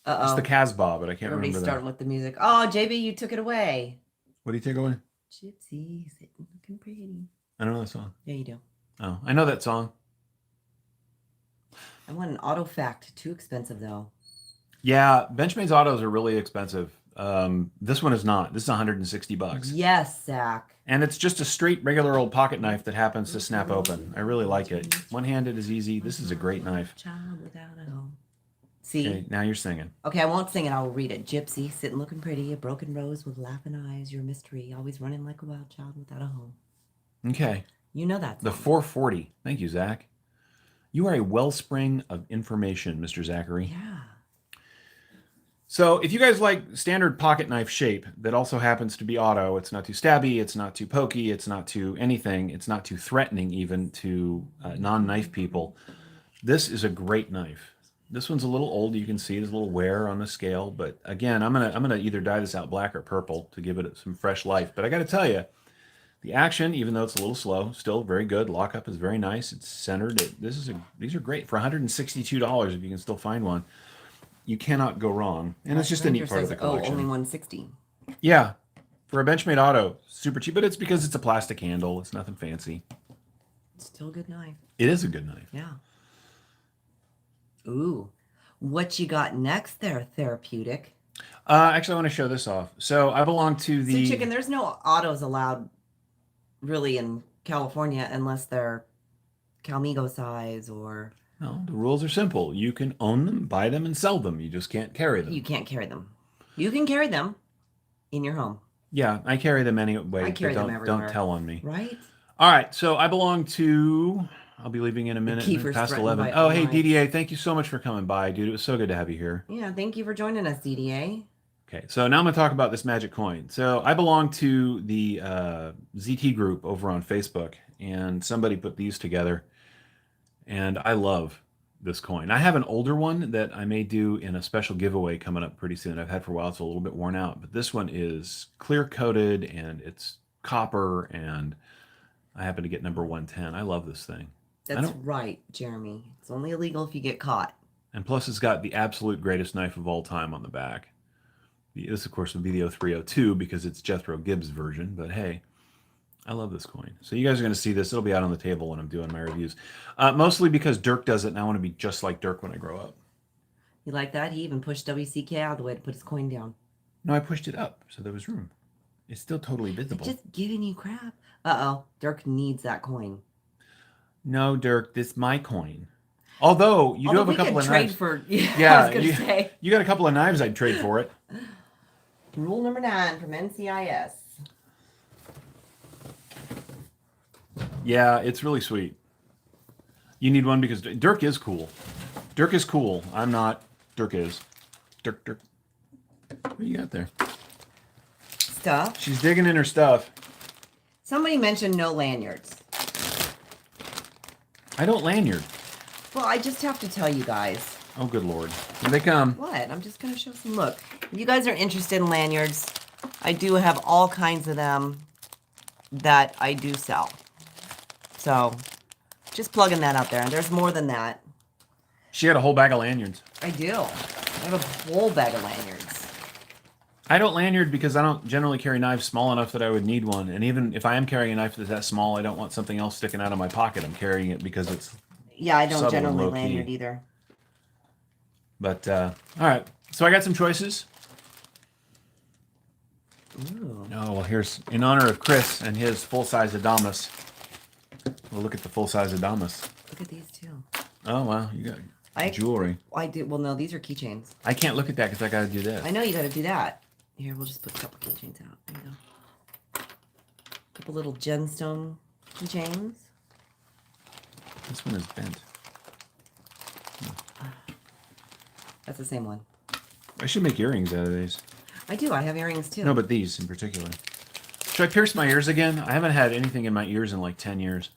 Uh-oh. It's the Casbah, but I can't Everybody's remember starting with the music. Oh, JB, you took it away. What do you take away? Gypsy sitting looking pretty. I don't know that song. Yeah, you do. Oh, I know that song. I want an auto fact. Too expensive, though. Yeah, Benchmade's autos are really expensive. This one is not. This is $160. Yes, Zach. And it's just a straight, regular old pocket knife that happens to snap open. I really like it. One-handed is easy. This is a great knife. Child without a home. See? Okay, now you're singing. Okay, I won't sing it. I will read it. Gypsy, sitting looking pretty, a broken rose with laughing eyes, your mystery, always running like a wild child without a home. Okay. You know that song. The 440. Thank you, Zach. You are a wellspring of information, Mr. Zachary. Yeah. So if you guys like standard pocket knife shape that also happens to be auto, it's not too stabby, it's not too pokey, it's not too anything, it's not too threatening even to non-knife people, this is a great knife. This one's a little old. You can see there's a little wear on the scale, but again, I'm gonna either dye this out black or purple to give it some fresh life. But I got to tell you, the action, even though it's a little slow, still very good. Lockup is very nice. It's centered. These are great for $162 if you can still find one. You cannot go wrong, and it's just a neat part of the collection. Only 160. Yeah, for a Benchmade auto, super cheap, but it's because it's a plastic handle. It's nothing fancy. Still a good knife. It is a good knife. Yeah. Ooh, what you got next there, therapeutic? Actually, I want to show this off. So I belong to the... So, Chicken, there's no autos allowed really in California unless they're Calmigo size, or No, the rules are simple. You can own them, buy them, and sell them. You just can't carry them. you can't carry them. You can carry them in your home. Yeah, I carry them I anyway, but carry them don't everywhere. tell on me. Right? All right, so I belong to. I'll be leaving in a minute, Kiefer's past threatened 11. by Oh, all hey, knives. DDA, thank you so much for coming by, dude. It was so good to have you here. Yeah, thank you for joining us, DDA. Okay, so now I'm going to talk about this magic coin. So I belong to the ZT group over on Facebook, and somebody put these together, and I love this coin. I have an older one that I may do in a special giveaway coming up pretty soon. I've had for a while. It's a little bit worn out, but this one is clear coated, and it's copper, and I happen to get number 110. I love this thing. That's right, Jeremy. It's only illegal if you get caught. And plus, it's got the absolute greatest knife of all time on the back. This, of course, would be the 0302 because it's Jethro Gibbs' version. But hey, I love this coin. So you guys are going to see this. It'll be out on the table when I'm doing my reviews. Mostly because Dirk does it, and I want to be just like Dirk when I grow up. You like that? He even pushed WCK out of the way to put his coin down. No, I pushed it up, so there was room. It's still totally visible. It's just giving you crap. Uh-oh. Dirk needs that coin. No, Dirk, this is my coin. Although you do have a couple of knives. For, Yeah, I was gonna say. You got a couple of knives I'd trade for it. Rule number 9 from NCIS. Yeah, it's really sweet. You need one because Dirk is cool. Dirk is cool. I'm not. Dirk is. Dirk. What do you got there? Stuff. She's digging in her stuff. Somebody mentioned no lanyards. I don't lanyard. Well, I just have to tell you guys. Oh, good Lord. Here they come. What? I'm just going to show some. Look, if you guys are interested in lanyards, I do have all kinds of them that I do sell. So, just plugging that out there. And there's more than that. She had a whole bag of lanyards. I do. I have a whole bag of lanyards. I don't lanyard because I don't generally carry knives small enough that I would need one. And even if I am carrying a knife that's that small, I don't want something else sticking out of my pocket. I'm carrying it because it's Yeah, I don't subtle and generally low-key. lanyard either. But, all right. So I got some choices. Ooh. Oh, well, here's, in honor of Chris and his full-size Adamas. We'll look at the full-size Adamas. Look at these two. Oh, wow. You got jewelry. I do. Well, no, these are keychains. I can't look at that because I got to do this. I know you got to do that. Here, we'll just put a couple keychains out. There you go. Couple little gemstone keychains. This one is bent. That's the same one. I should make earrings out of these. I do. I have earrings too. No, but these in particular. Should I pierce my ears again? I haven't had anything in my ears in like 10 years.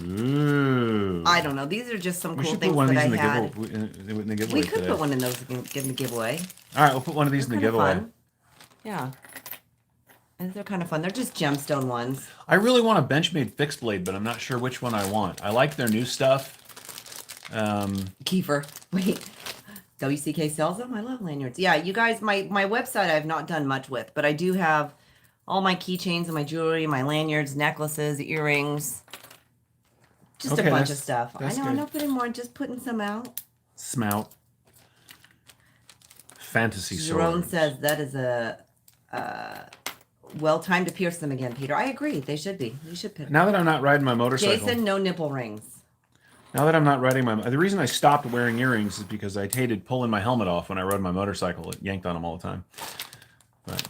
Ooh. I don't know. These are just some We cool should put things one of that these I in had. the giveaway We could today. put one in those in the giveaway. All right, we'll put one of these in the They're kinda giveaway. fun. Yeah. And they're kind of fun. They're just gemstone ones. I really want a Benchmade fixed blade, but I'm not sure which one I want. I like their new stuff. Kiefer. Wait. WCK sells them? I love lanyards. Yeah, you guys, my website I've not done much with, but I do have all my keychains and my jewelry, my lanyards, necklaces, earrings. Just Okay, a bunch of that's- stuff. I that's know, good. I'm not putting more, just putting some out. Smout. Fantasy Jerome sword. says that is a well time to pierce them again, Peter. I agree. They should be. You should pick. Now that I'm not riding my motorcycle. Jason, no nipple rings. Now that I'm not riding my... The reason I stopped wearing earrings is because I hated pulling my helmet off when I rode my motorcycle. It yanked on them all the time. But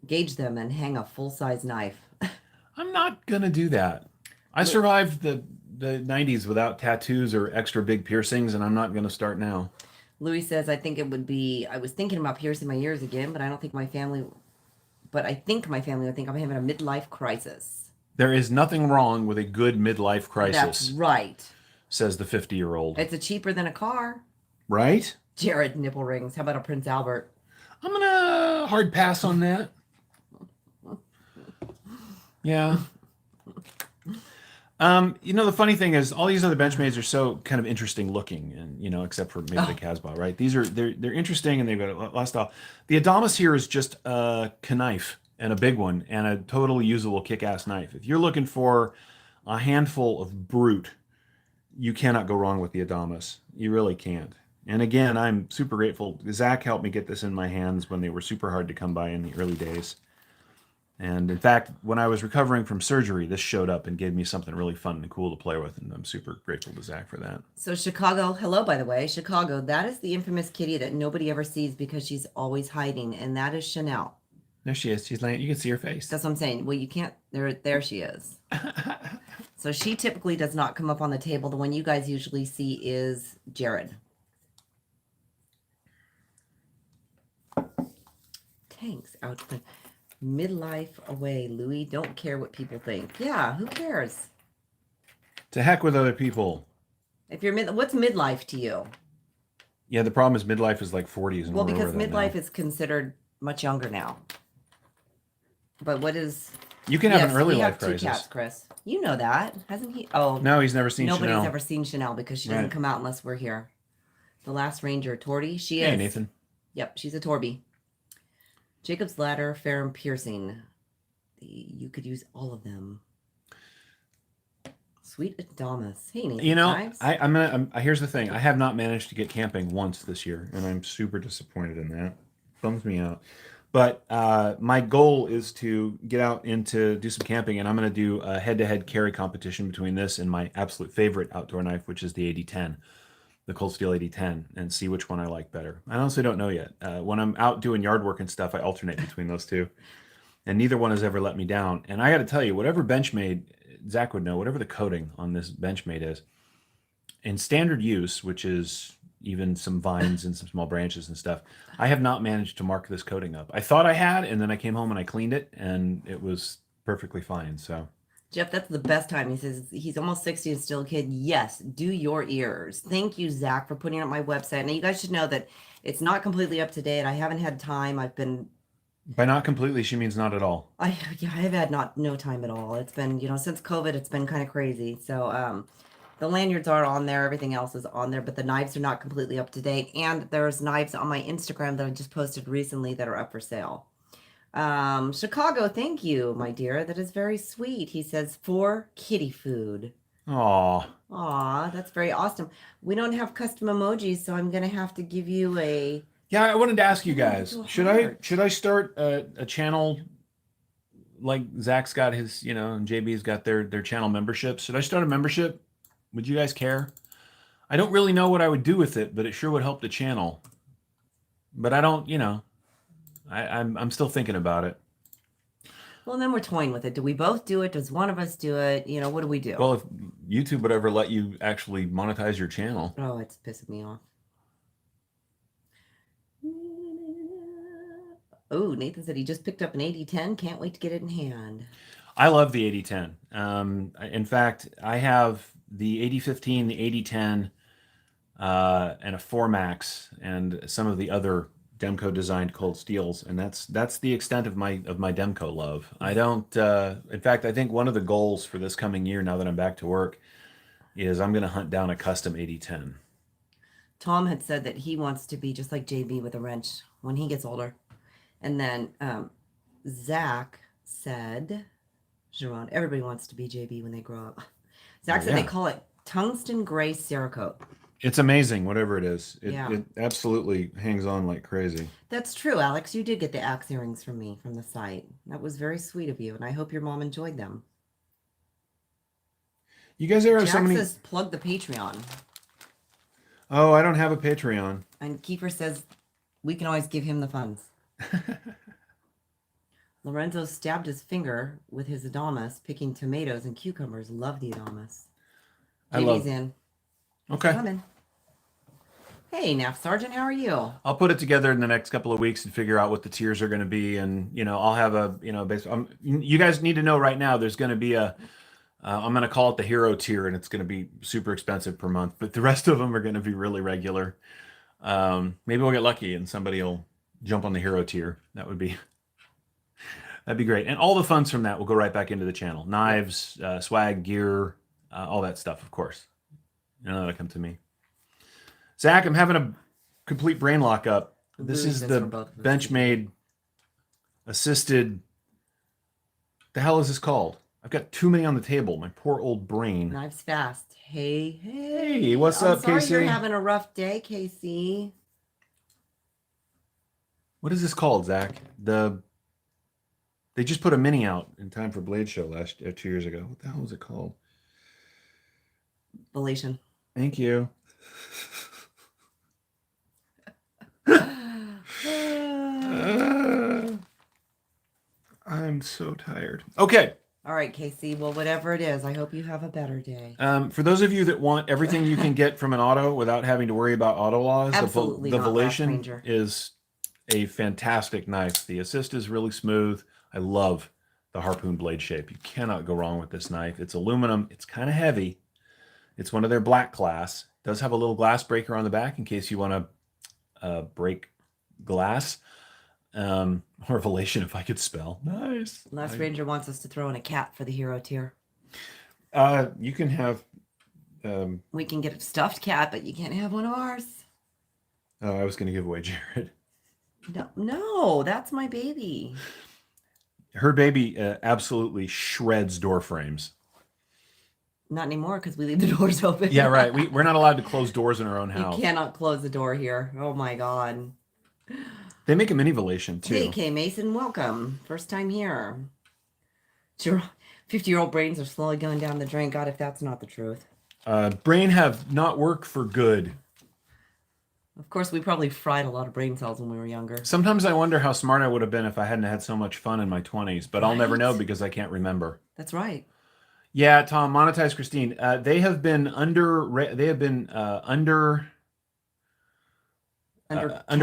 Gauge them and hang a full-size knife. I'm not going to do that. I survived the 90s without tattoos or extra big piercings, and I'm not going to start now. Louis says, I think it would be, I was thinking about piercing my ears again, but I don't think my family, but I think my family would think I'm having a midlife crisis. There is nothing wrong with a good midlife crisis, That's right. says the 50-year-old. It's a cheaper than a car. Right? Jared, nipple rings. How about a Prince Albert? I'm going to hard pass on that. Yeah. The funny thing is, all these other Benchmades are so kind of interesting looking, and except for maybe the Casbah, right? They're interesting and they've got a lot of style. The Adamas here is just a knife and a big one and a totally usable kick-ass knife. If you're looking for a handful of brute, you cannot go wrong with the Adamas. You really can't. And again, I'm super grateful. Zach helped me get this in my hands when they were super hard to come by in the early days. And in fact, when I was recovering from surgery, this showed up and gave me something really fun and cool to play with, and I'm super grateful to Zach for that. So Chicago, hello, by the way, Chicago, that is the infamous kitty that nobody ever sees because she's always hiding, and that is Chanel. There she is. She's laying. You can see her face. That's what I'm saying. Well, you can't. There she is. So she typically does not come up on the table. The one you guys usually see is Jared. Thanks. Out midlife away, Louie. Don't care what people think. Yeah, who cares? To heck with other people. If you're what's midlife to you? Yeah, the problem is midlife is like 40s. And Well, we're because over that midlife now. is considered much younger now. But what is? You can have an early we life have two crisis. cats, Chris. You know that, hasn't he? Oh, No, he's never seen nobody's Chanel. ever seen Chanel because she doesn't Right. come out unless we're here. The last ranger, Torty. She Hey, is. Nathan. Yep, she's a Torby. Jacob's Ladder, Fair and Piercing. You could use all of them. Sweet Adamas. Hey, Nathan. You know, Chives. here's the thing. I have not managed to get camping once this year, and I'm super disappointed in that. Bums me out. But my goal is to get out and to do some camping, and I'm going to do a head-to-head carry competition between this and my absolute favorite outdoor knife, which is the 8010, the Cold Steel 8010, and see which one I like better. I honestly don't know yet. When I'm out doing yard work and stuff, I alternate between those two, and neither one has ever let me down. And I got to tell you, whatever Benchmade, Zach would know, whatever the coating on this Benchmade is, in standard use, which is even some vines and some small branches and stuff, I have not managed to mark this coating up. I thought I had, and then I came home and I cleaned it, and it was perfectly fine. So, Jeff, that's the best time. He says he's almost 60 and still a kid. Yes, do your ears. Thank you, Zach, for putting up my website. Now, you guys should know that it's not completely up to date. I haven't had time. I've been... by not completely, she means not at all. I have had no time at all. It's been, since COVID, it's been kind of crazy. So, the lanyards are on there. Everything else is on there, but the knives are not completely up to date. And there's knives on my Instagram that I just posted recently that are up for sale. Chicago, thank you, my dear. That is very sweet. He says, for kitty food. Aw. Aw, that's very awesome. We don't have custom emojis, so I'm going to have to give you a... Yeah, I wanted to ask you guys, to a should heart. I start a channel like Zach's got his, and JB's got their channel memberships? Should I start a membership? Would you guys care? I don't really know what I would do with it, but it sure would help the channel. But I don't, I'm still thinking about it. Well, then we're toying with it. Do we both do it? Does one of us do it? What do we do? Well, if YouTube would ever let you actually monetize your channel. Oh, it's pissing me off. Oh, Nathan said he just picked up an 8010. Can't wait to get it in hand. I love the 8010. In fact, I have the 8015, the 8010, and a 4Max, and some of the other Demco designed cold steels, and that's the extent of my Demco love. I don't. In fact, I think one of the goals for this coming year, now that I'm back to work, is I'm going to hunt down a custom 8010. Tom had said that he wants to be just like JB with a wrench when he gets older. And then Zach said, Jerome, everybody wants to be JB when they grow up. Zach said they call it tungsten gray Cerakote. It's amazing, whatever it is. Yeah. It absolutely hangs on like crazy. That's true, Alex. You did get the axe earrings from me from the site. That was very sweet of you, and I hope your mom enjoyed them. You guys ever have Jack so many... says plug the Patreon. Oh, I don't have a Patreon. And Kiefer says we can always give him the funds. Lorenzo stabbed his finger with his Adamas, picking tomatoes and cucumbers. Love the Adamas. JB's in. Okay. Coming. Hey, NAF Sergeant, how are you? I'll put it together in the next couple of weeks and figure out what the tiers are going to be, and I'll have a you guys need to know right now. There's going to be a I'm going to call it the hero tier, and it's going to be super expensive per month, but the rest of them are going to be really regular. Maybe we'll get lucky and somebody will jump on the hero tier. That'd be great, and all the funds from that will go right back into the channel. Knives, swag, gear, all that stuff, of course. That'll come to me. Zach, I'm having a complete brain lock up. This is the Benchmade assisted. The hell is this called? I've got too many on the table. My poor old brain. Knives fast. Hey. Hey, what's up, sorry Casey? You're having a rough day, Casey. What is this called, Zach? The They just put a mini out in time for Blade Show 2 years ago. What the hell was it called? Relation. Thank you. I'm so tired. Okay. All right, Casey. Well, whatever it is, I hope you have a better day. For those of you that want everything you can get from an auto without having to worry about auto laws, Absolutely the not, Last Velation Ranger. is a fantastic knife. The assist is really smooth. I love the harpoon blade shape. You cannot go wrong with this knife. It's aluminum. It's kind of heavy. It's one of their black class. It does have a little glass breaker on the back in case you want to break glass. Or Velation, if I could spell. Nice. Last Ranger wants us to throw in a cat for the hero tier. You can have. We can get a stuffed cat, but you can't have one of ours. Oh, I was going to give away Jared. No, that's my baby. Her baby absolutely shreds door frames. Not anymore because we leave the doors open. Yeah, right. We're not allowed to close doors in our own house. You cannot close the door here. Oh my God. They make a mini Velation too. Hey, K. Mason, welcome. First time here. Sure. 50-year-old brains are slowly going down the drain. God, if that's not the truth. Brain have not worked for good. Of course, we probably fried a lot of brain cells when we were younger. Sometimes I wonder how smart I would have been if I hadn't had so much fun in my 20s, but I'll never know because I can't remember. That's right. Yeah, Tom, monetize Christine. They have been under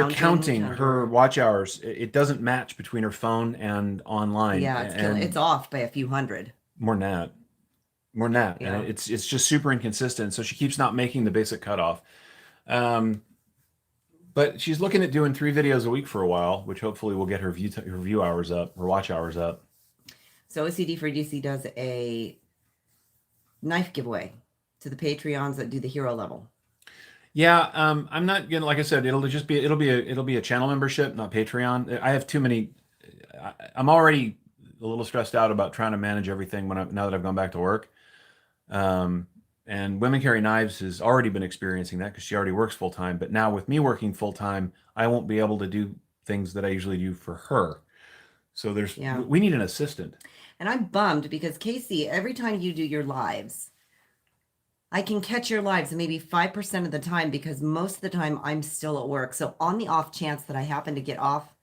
counting her watch hours. It doesn't match between her phone and online. Yeah, it's off by a few hundred. More than that. Yeah. And it's just super inconsistent. So she keeps not making the basic cutoff. But she's looking at doing 3 videos a week for a while, which hopefully will get her view hours up, her watch hours up. So OCD for DC does a knife giveaway to the Patreons that do the hero level. Yeah, I'm not gonna, like I said, it'll be a channel membership, not Patreon. I have too many. I'm already a little stressed out about trying to manage everything now that I've gone back to work. And Women Carry Knives has already been experiencing that because she already works full time. But now with me working full time, I won't be able to do things that I usually do for her. So we need an assistant. And I'm bummed because Casey, every time you do your lives, I can catch your lives maybe 5% of the time because most of the time I'm still at work. So on the off chance that I happen to get off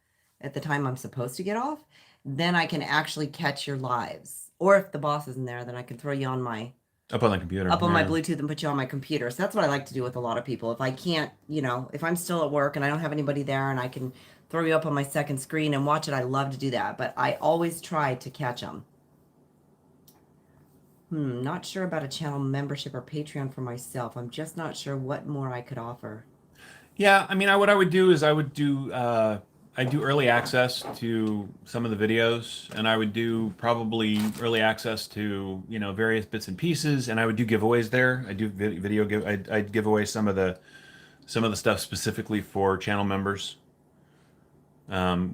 at the time I'm supposed to get off, then I can actually catch your lives. Or if the boss isn't there, then I can throw you on my up on the computer, up on my Bluetooth and put you on my computer. So that's what I like to do with a lot of people. If I can't, if I'm still at work and I don't have anybody there and I can throw you up on my second screen and watch it, I love to do that. But I always try to catch them. Not sure about a channel membership or Patreon for myself. I'm just not sure what more I could offer. Yeah, I mean, what I would do is I do early access to some of the videos, and I would do probably early access to various bits and pieces, and I would do giveaways there. I do I'd give away some of the stuff specifically for channel members,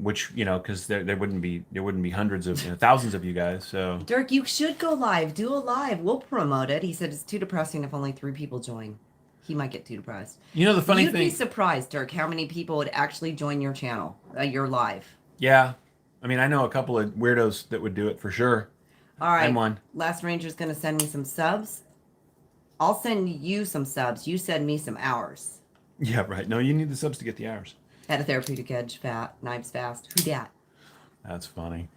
which because there wouldn't be hundreds of thousands of you guys. So Dirk, you should go live. Do a live. We'll promote it. He said it's too depressing if only 3 people join. He might get too depressed. The funny thing. You'd be surprised, Dirk, how many people would actually join your channel, your live. Yeah. I mean, I know a couple of weirdos that would do it for sure. All right. I'm one. Last Ranger's going to send me some subs. I'll send you some subs. You send me some hours. Yeah, right. No, you need the subs to get the hours. At a therapeutic edge, knives fast. Who dat? That's funny.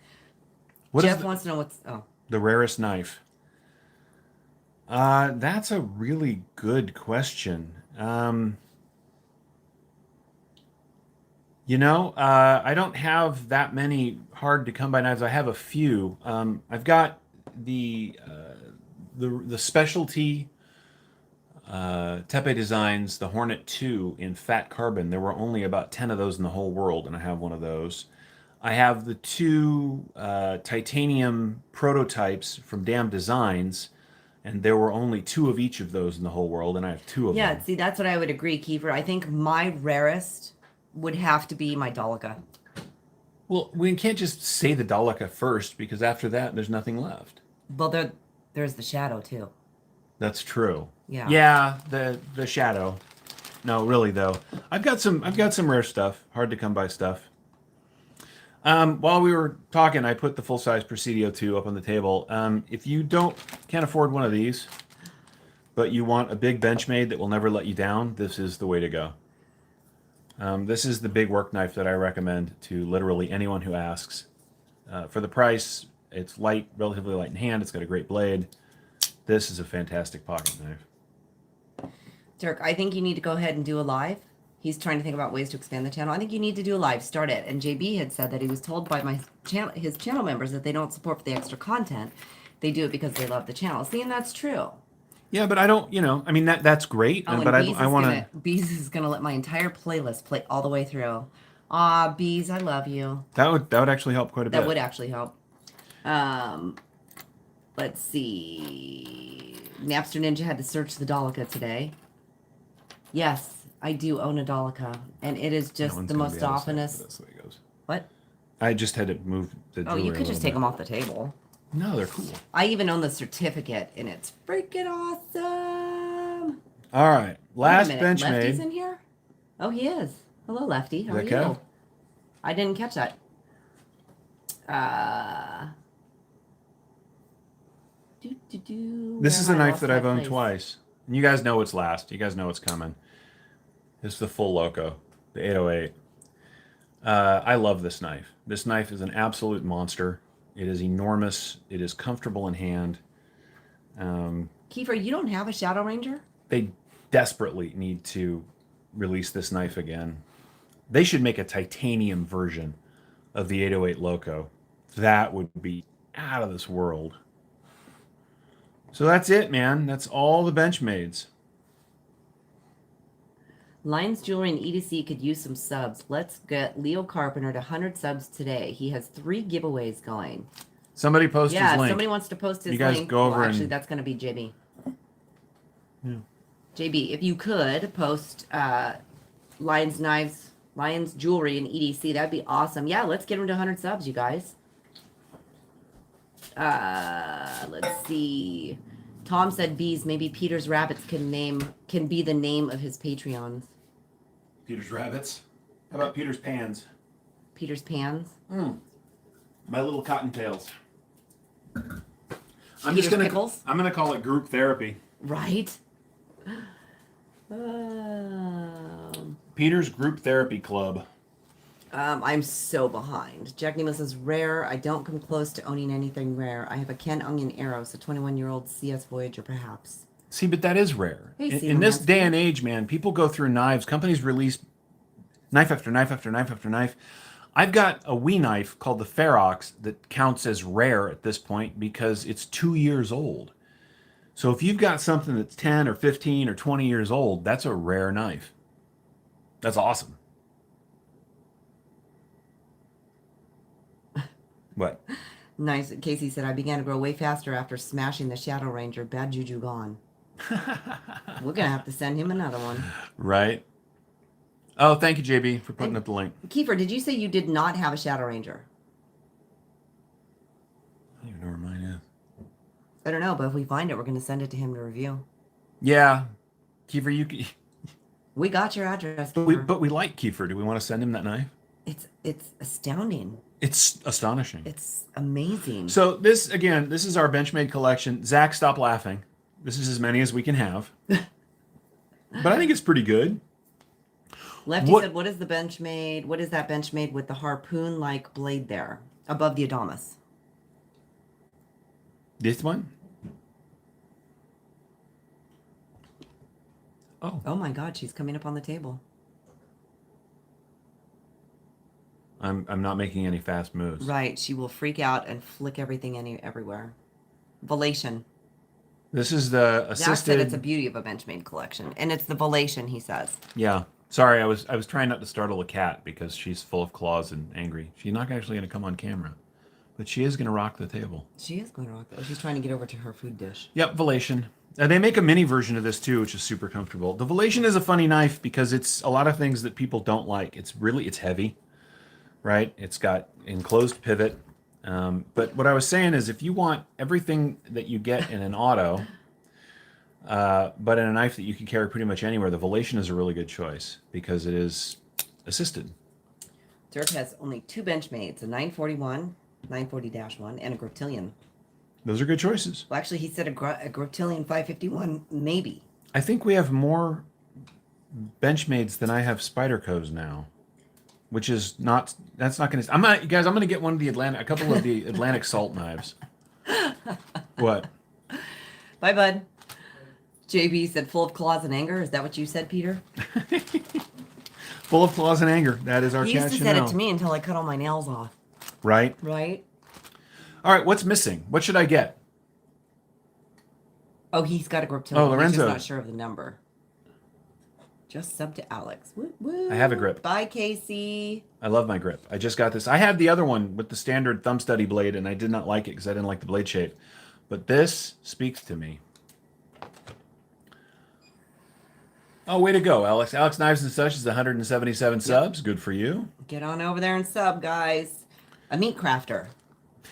Jeff wants to know what's... Oh. The rarest knife. That's a really good question. I don't have that many hard to come by knives. I have a few. I've got the specialty Tepe Designs, the Hornet 2 in fat carbon. There were only about 10 of those in the whole world, and I have one of those. I have the 2 titanium prototypes from Damn Designs, and there were only 2 of each of those in the whole world, and I have 2 of them. Yeah, see, that's what I would agree, Kiefer. I think my rarest would have to be my Dolica. Well, we can't just say the Dolica first, because after that, there's nothing left. Well, there's the Shadow, too. That's true. Yeah. Yeah, the Shadow. No, really, though. I've got some rare stuff, hard to come by stuff. While we were talking, I put the full-size Presidio 2 up on the table. If you can't afford one of these, but you want a big Benchmade that will never let you down, this is the way to go. This is the big work knife that I recommend to literally anyone who asks. For the price, it's light, relatively light in hand. It's got a great blade. This is a fantastic pocket knife. Dirk, I think you need to go ahead and do a live. He's trying to think about ways to expand the channel. I think you need to do a live. Start it. And JB had said that he was told by his channel members that they don't support for the extra content. They do it because they love the channel. See, and that's true. Yeah, but I don't, I mean, that's great. Oh, but and I want to. Bees is gonna let my entire playlist play all the way through. Ah, Bees, I love you. That would actually help quite a bit. That would actually help. Let's see. Napster Ninja had to search the Dolica today. Yes, I do own a Dolica, and it is just the most oftenest. That's the way it goes. What? I just had to move the. Oh, you could just take them off the table. No, they're cool. I even own the certificate, and it's freaking awesome. All right, last Benchmade. Lefty's in here? Oh, he is. Hello, Lefty. How are you? I didn't catch that. This is a knife that I've owned twice. And you guys know what's last. You guys know what's coming. This is the full Loco, the 808. I love this knife. This knife is an absolute monster. It is enormous. It is comfortable in hand. Kiefer, you don't have a Shadow Ranger? They desperately need to release this knife again. They should make a titanium version of the 808 Loco. That would be out of this world. So that's it, man. That's all the Benchmades. Lions Jewelry and EDC could use some subs. Let's get Leo Carpenter to 100 subs today. He has 3 giveaways going. Somebody post his link. Yeah, somebody wants to post his link. You guys go over actually, that's going to be JB. Yeah. JB, if you could post Lions Knives, Lions Jewelry and EDC, that'd be awesome. Yeah, let's get him to 100 subs, you guys. Let's see. Tom said bees. Maybe Peter's Rabbits can be the name of his Patreons. Peter's Rabbits. How about Peter's Pans? Peter's Pans. My little cottontails. Peter's Pickles? I'm gonna call it group therapy. Right. Peter's Group Therapy Club. I'm so behind. Jack Nemo says rare. I don't come close to owning anything rare. I have a Ken Onion Arrow, so 21-year-old CS Voyager, perhaps. See, but that is rare. Hey, in this day and age, man, people go through knives. Companies release knife after knife after knife after knife. I've got a wee knife called the Ferox that counts as rare at this point because it's 2 years old. So if you've got something that's 10 or 15 or 20 years old, that's a rare knife. That's awesome. What? Nice. Casey said, I began to grow way faster after smashing the Shadow Ranger. Bad juju gone. We're going to have to send him another one. Right. Oh, thank you, JB, for putting up the link. Kiefer, did you say you did not have a Shadow Ranger? I don't even know where mine is. I don't know, but if we find it, we're going to send it to him to review. Yeah. Kiefer, you... We got your address, Kiefer. But we like Kiefer. Do we want to send him that knife? It's astounding. It's astonishing. It's amazing. So this is our Benchmade collection. Zach, stop laughing. This is as many as we can have. But I think it's pretty good. Lefty said, what is the Benchmade? What is that Benchmade with the harpoon-like blade there above the Adamas? This one? Oh. Oh my God, she's coming up on the table. I'm not making any fast moves. Right, she will freak out and flick everything everywhere. Volation. This is the assisted. Zach said it's a beauty of a Benchmade collection, and it's the Volation, he says. Yeah. Sorry, I was trying not to startle a cat because she's full of claws and angry. She's not actually going to come on camera, but she is going to rock the table. She is going to rock the. She's trying to get over to her food dish. Yep, Volation. They make a mini version of this too, which is super comfortable. The Volation is a funny knife because it's a lot of things that people don't like. It's heavy, right? It's got enclosed pivot. But what I was saying is if you want everything that you get in an auto, but in a knife that you can carry pretty much anywhere, the Volation is a really good choice because it is assisted. Dirk has only 2 Benchmates, a 941, 940-1, and a Griptilian. Those are good choices. Well, actually, he said a Griptilian 551, maybe. I think we have more Benchmades than I have Spydercos now, which is not. That's not going to. I'm not, guys. I'm going to get one of a couple of the Atlantic salt knives. What? Bye, bud. JB said full of claws and anger. Is that what you said, Peter? Full of claws and anger. That is our He cat used to Chanel. say it to me until I cut all my nails off. Right. Right? All right. What's missing? What should I get? Oh, he's got a Griptilian. Oh, Lorenzo. He's just not sure of the number. Just sub to Alex. Woo, woo. I have a grip. Bye, Casey. I love my grip. I just got this. I had the other one with the standard thumb study blade, and I did not like it because I didn't like the blade shape. But this speaks to me. Oh, way to go, Alex. Alex Knives and Such is 177 subs. Good for you. Get on over there and sub, guys. A meat crafter.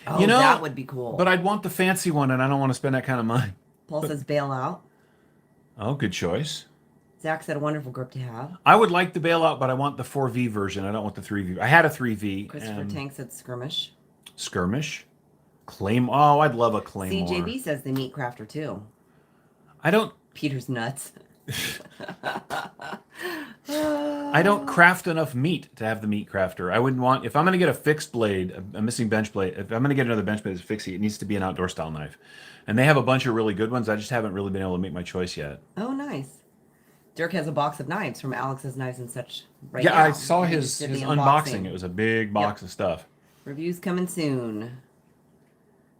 Oh, You know, that would be cool. But I'd want the fancy one, and I don't want to spend that kind of money. Paul says bail out. Oh, good choice. Zach said a wonderful grip to have. I would like the bailout, but I want the 4V version. I don't want the 3V. I had a 3V. Christopher Tank said skirmish. Skirmish. Oh, I'd love a Claymore. CJB says the meat crafter too. I don't Peter's nuts. I don't craft enough meat to have the meat crafter. I wouldn't want, if I'm going to get a fixed blade, a missing bench blade, if I'm going to get another bench blade that's fixie, it needs to be an outdoor style knife. And they have a bunch of really good ones. I just haven't really been able to make my choice yet. Oh, nice. Dirk has a box of knives from Alex's Knives and Such right Yeah, now. I saw He his just did the unboxing. It was a big box of stuff. Reviews coming soon.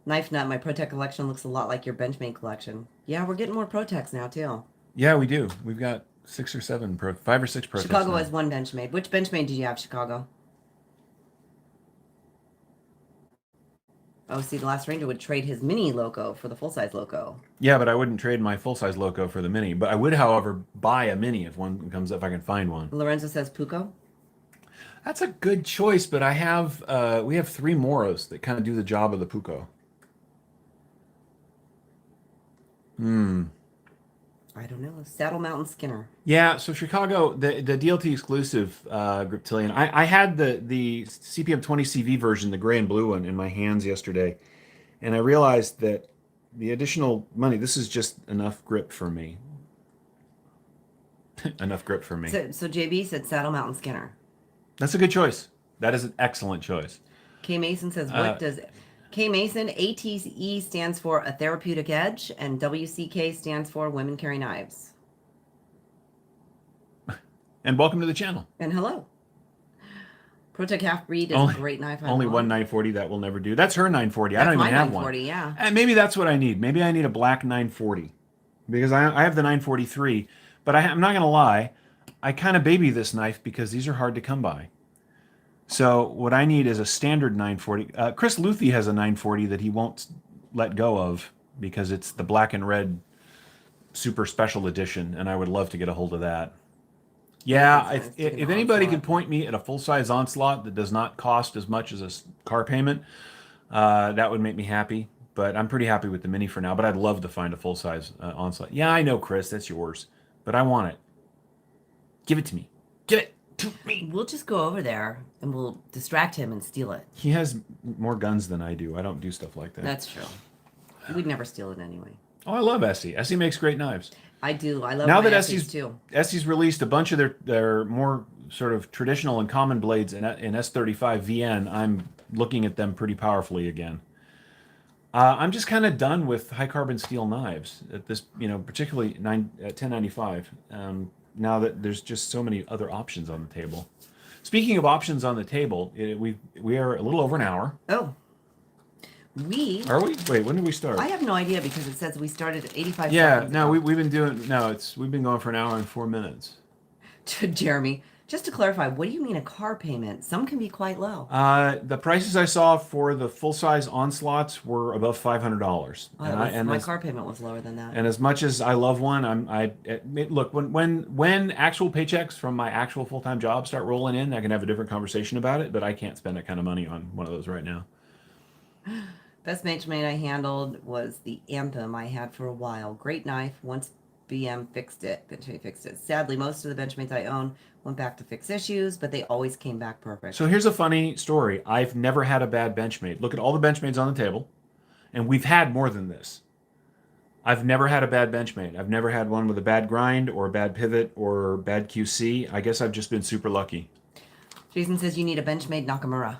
Knife Nut, my ProTech collection looks a lot like your Benchmade collection. Yeah, we're getting more ProTechs now, too. Yeah, we do. We've got 5 or 6 ProTechs. Chicago now. has 1 Benchmade. Which Benchmade did you have, Chicago? Oh, see, the Last Ranger would trade his mini loco for the full-size loco. Yeah, but I wouldn't trade my full-size loco for the mini. But I would, however, buy a mini if one comes up, if I can find one. Lorenzo says Puco. That's a good choice, but we have 3 Moros that kind of do the job of the Puco. I don't know. Saddle Mountain Skinner. Yeah, so Chicago, the DLT exclusive Griptilian. I had the CPM 20 CV version, the gray and blue one, in my hands yesterday, and I realized that the additional money, this is just enough grip for me. Enough grip for me. So JB said Saddle Mountain Skinner. That's a good choice. That is an excellent choice. K Mason says, what does K Mason, ATE stands for a therapeutic edge, and WCK stands for women carry knives. And welcome to the channel. And hello. ProTech Half Breed is a great knife. Only one 940 that will never do. That's her 940. I That's don't even my have 940, one. yeah. And maybe that's what I need. Maybe I need a black 940 because I have the 943. But I'm not gonna lie, I kind of baby this knife because these are hard to come by. So what I need is a standard 940. Chris Luthi has a 940 that he won't let go of because it's the black and red super special edition, and I would love to get a hold of that. Yeah, if anybody could point me at a full-size Onslaught that does not cost as much as a car payment, that would make me happy. But I'm pretty happy with the Mini for now, but I'd love to find a full-size Onslaught. Yeah, I know, Chris, that's yours, but I want it. Give it to me. Give it to me. We'll just go over there and we'll distract him and steal it. He has more guns than I do. I don't do stuff like that. That's true. We'd never steal it anyway. Oh, I love Essie. Essie makes great knives. I do. I love Now my that Essies too. Essie's released a bunch of their more sort of traditional and common blades in S35 VN, I'm looking at them pretty powerfully again. I'm just kind of done with high carbon steel knives at this, particularly at 1095. Now that there's just so many other options on the table. Speaking of options on the table, we are a little over an hour. Oh. Are we? Wait, when did we start? I have no idea because it says we started at 85 Yeah, seconds no, ago. we've been going for an hour and 4 minutes. To Jeremy, just to clarify, what do you mean a car payment? Some can be quite low. The prices I saw for the full-size Onslaughts were above $500. My car payment was lower than that. And as much as I love one, look, when actual paychecks from my actual full-time job start rolling in, I can have a different conversation about it, but I can't spend that kind of money on one of those right now. Best Benchmade I handled was the Anthem I had for a while. Great knife, once BM fixed it. Benchmade fixed it. Sadly, most of the Benchmates I own went back to fix issues, but they always came back perfect. So here's a funny story. I've never had a bad Benchmade. Look at all the Benchmades on the table, and we've had more than this. I've never had a bad Benchmade. I've never had one with a bad grind or a bad pivot or bad QC. I guess I've just been super lucky. Jason says you need a Benchmade Nakamura.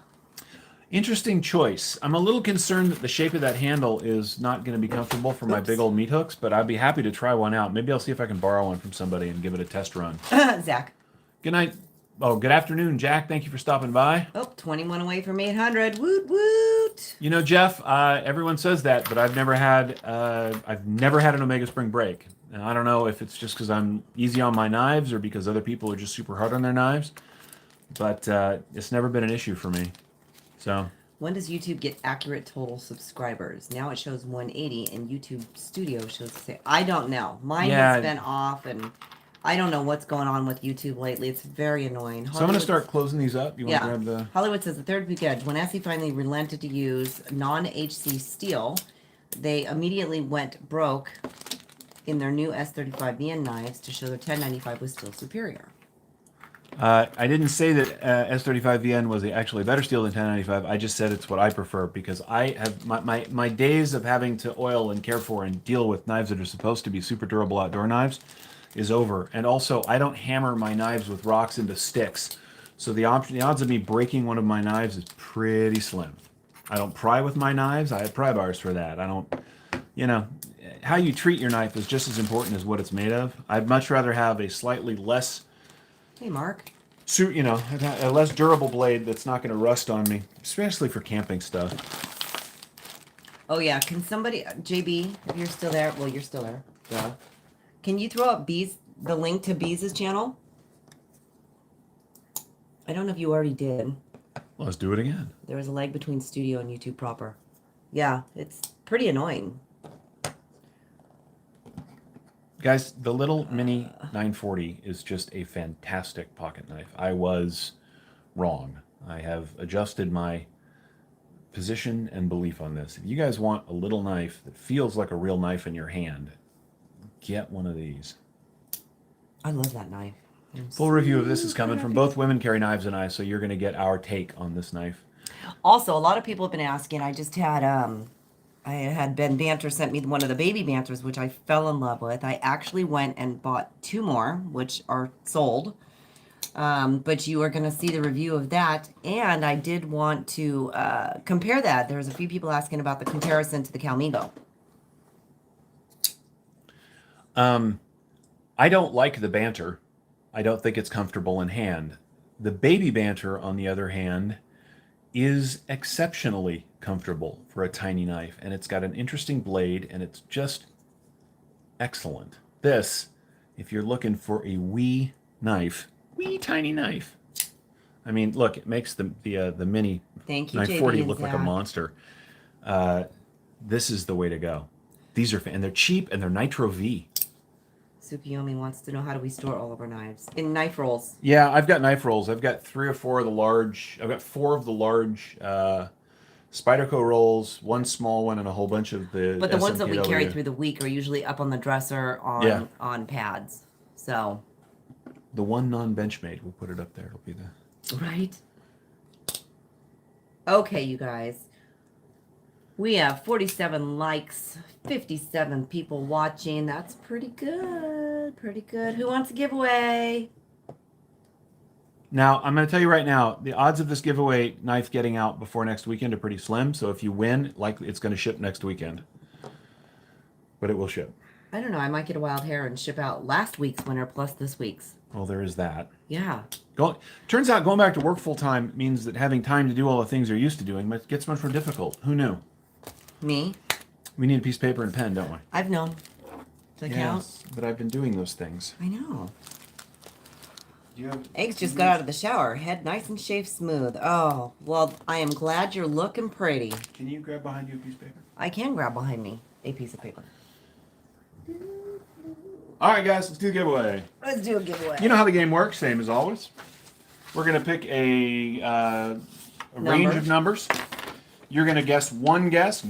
Interesting choice. I'm a little concerned that the shape of that handle is not going to be comfortable for my big old meat hooks, but I'd be happy to try one out. Maybe I'll see if I can borrow one from somebody and give it a test run. Zach. Good night. Oh, good afternoon, Jack. Thank you for stopping by. Oh, 21 away from 800. Woot woot. You know, Jeff, everyone says that, but I've never had an Omega Spring break. And I don't know if it's just because I'm easy on my knives or because other people are just super hard on their knives, but it's never been an issue for me. So when does YouTube get accurate total subscribers? Now it shows 180 and YouTube Studio shows the same. I don't know. Mine has been off and I don't know what's going on with YouTube lately. It's very annoying. So I'm going to start closing these up. You want to grab the... Hollywood says the third week edge. When Essie finally relented to use non-HC steel, they immediately went broke in their new S35VN knives to show their 1095 was still superior. I didn't say that S35VN was actually better steel than 1095. I just said it's what I prefer because I have my days of having to oil and care for and deal with knives that are supposed to be super durable outdoor knives is over. And also, I don't hammer my knives with rocks into sticks. So the odds of me breaking one of my knives is pretty slim. I don't pry with my knives. I have pry bars for that. I don't, how you treat your knife is just as important as what it's made of. I'd much rather have a slightly less... Hey, Mark. A less durable blade that's not going to rust on me, especially for camping stuff. Oh, yeah. Can somebody, JB, if you're still there, well, you're still there. Yeah. Can you throw up the link to Bees' channel? I don't know if you already did. Well, let's do it again. There was a lag between Studio and YouTube proper. Yeah, it's pretty annoying. Guys, the little mini 940 is just a fantastic pocket knife. I was wrong. I have adjusted my position and belief on this. If you guys want a little knife that feels like a real knife in your hand, get one of these. I love that knife. Full review of this is coming from both Women Carry Knives and I, so you're going to get our take on this knife. Also, a lot of people have been asking. I just had I had Ben Banter sent me one of the baby banters, which I fell in love with. I actually went and bought 2 more, which are sold. But you are going to see the review of that. And I did want to compare that. There was a few people asking about the comparison to the Calmigo. I don't like the Banter. I don't think it's comfortable in hand. The baby Banter, on the other hand, is exceptionally comfortable for a tiny knife, and it's got an interesting blade, and it's just excellent. This, if you're looking for a wee knife, wee tiny knife. I mean, look, it makes the mini 940 look like a monster. This is the way to go. These are, and they're cheap, and they're Nitro V. Tsukiyomi wants to know, how do we store all of our knives? In knife rolls. Yeah, I've got knife rolls. I've got 3 or 4 of the large. I've got 4 of the large Spyderco rolls, 1 small one, and a whole bunch of the. But the ones that we carry through the week are usually up on the dresser on pads. So. The one non-Benchmade, we'll put it up there. It'll be the. Right. Okay, you guys. We have 47 likes, 57 people watching. That's pretty good. Pretty good. Who wants a giveaway? Now, I'm going to tell you right now, the odds of this giveaway knife getting out before next weekend are pretty slim. So if you win, likely it's going to ship next weekend. But it will ship. I don't know. I might get a wild hair and ship out last week's winner plus this week's. Well, there is that. Yeah. Turns out going back to work full time means that having time to do all the things you're used to doing gets much more difficult. Who knew? Me? We need a piece of paper and a pen, don't we? I've known. Does it count? But I've been doing those things. I know. Do you have Eggs just got out of the shower. Head nice and shaved smooth. Oh, well, I am glad you're looking pretty. Can you grab behind you a piece of paper? I can grab behind me a piece of paper. All right, guys, let's do the giveaway. Let's do a giveaway. You know how the game works, same as always. We're going to pick a range of numbers. You're going to guess, one guess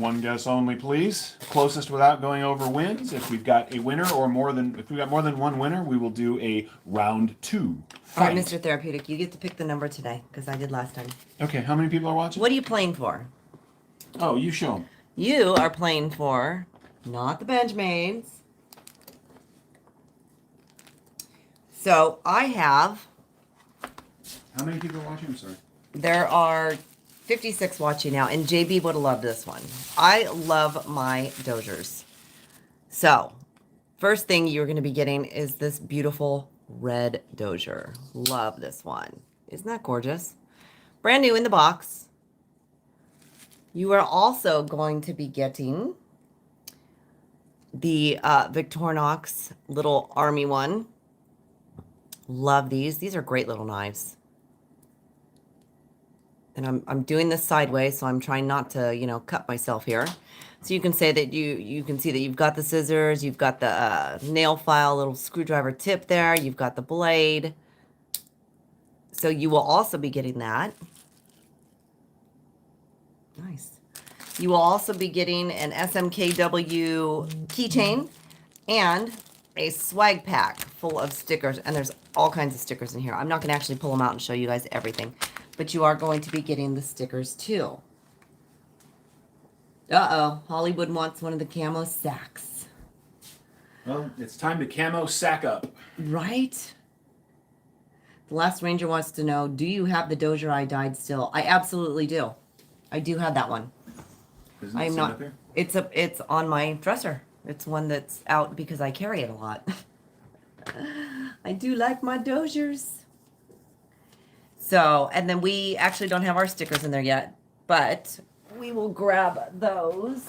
only, please. Closest without going over wins. If we've got a winner or if we've got more than one winner, we will do a round 2 All right, fight. Mr. Therapeutic, you get to pick the number today because I did last time. Okay, how many people are watching? What are you playing for? Oh, you show them. You are playing for not the Benjamins. So I have. How many people are watching? I'm sorry. There are 56 watching now, and JB would have loved this one. I love my Dozers. So, first thing you're going to be getting is this beautiful red Dozier. Love this one. Isn't that gorgeous? Brand new in the box. You are also going to be getting the Victorinox little army one. Love these. These are great little knives. And I'm doing this sideways, so I'm trying not to, you know, cut myself here. So you can say that you can see that you've got the scissors, you've got the nail file, little screwdriver tip there, you've got the blade. So you will also be getting that. Nice. You will also be getting an SMKW keychain and a swag pack full of stickers. And there's all kinds of stickers in here. I'm not going to actually pull them out and show you guys everything. But you are going to be getting the stickers too. Uh-oh. Hollywood wants one of the camo sacks. Well, it's time to camo sack up. Right? The Last Ranger wants to know, do you have the Dozier I Dyed still? I absolutely do. I do have that one. Isn't it I'm set not. up here? It's on my dresser. It's one that's out because I carry it a lot. I do like my Doziers. So, and then we actually don't have our stickers in there yet, but we will grab those.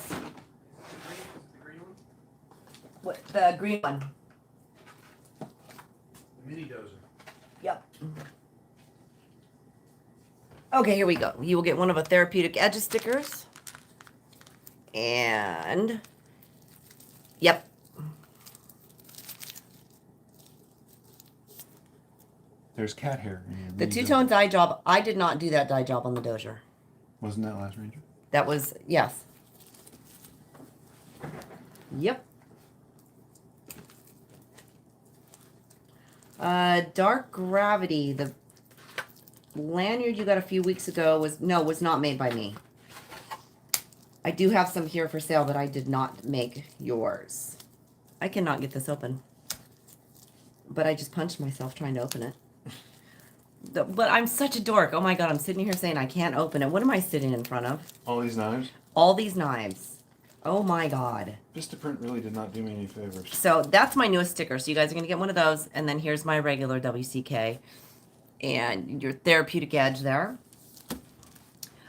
What, the green one? The mini dozer. Yep. Okay, here we go. You will get one of a Therapeutic Edge stickers. And, yep. There's cat hair. The two-tone dye job, I did not do that dye job on the Dozier. Wasn't that Last Ranger? That was, yes. Yep. Dark Gravity, the lanyard you got a few weeks ago was not made by me. I do have some here for sale, but I did not make yours. I cannot get this open. But I just punched myself trying to open it. But I'm such a dork. Oh my god, I'm sitting here saying I can't open it. What am I sitting in front of? All these knives? All these knives. Oh my god. Vistaprint really did not do me any favors. So that's my newest sticker. So you guys are going to get one of those. And then here's my regular WCK. And your Therapeutic Edge there.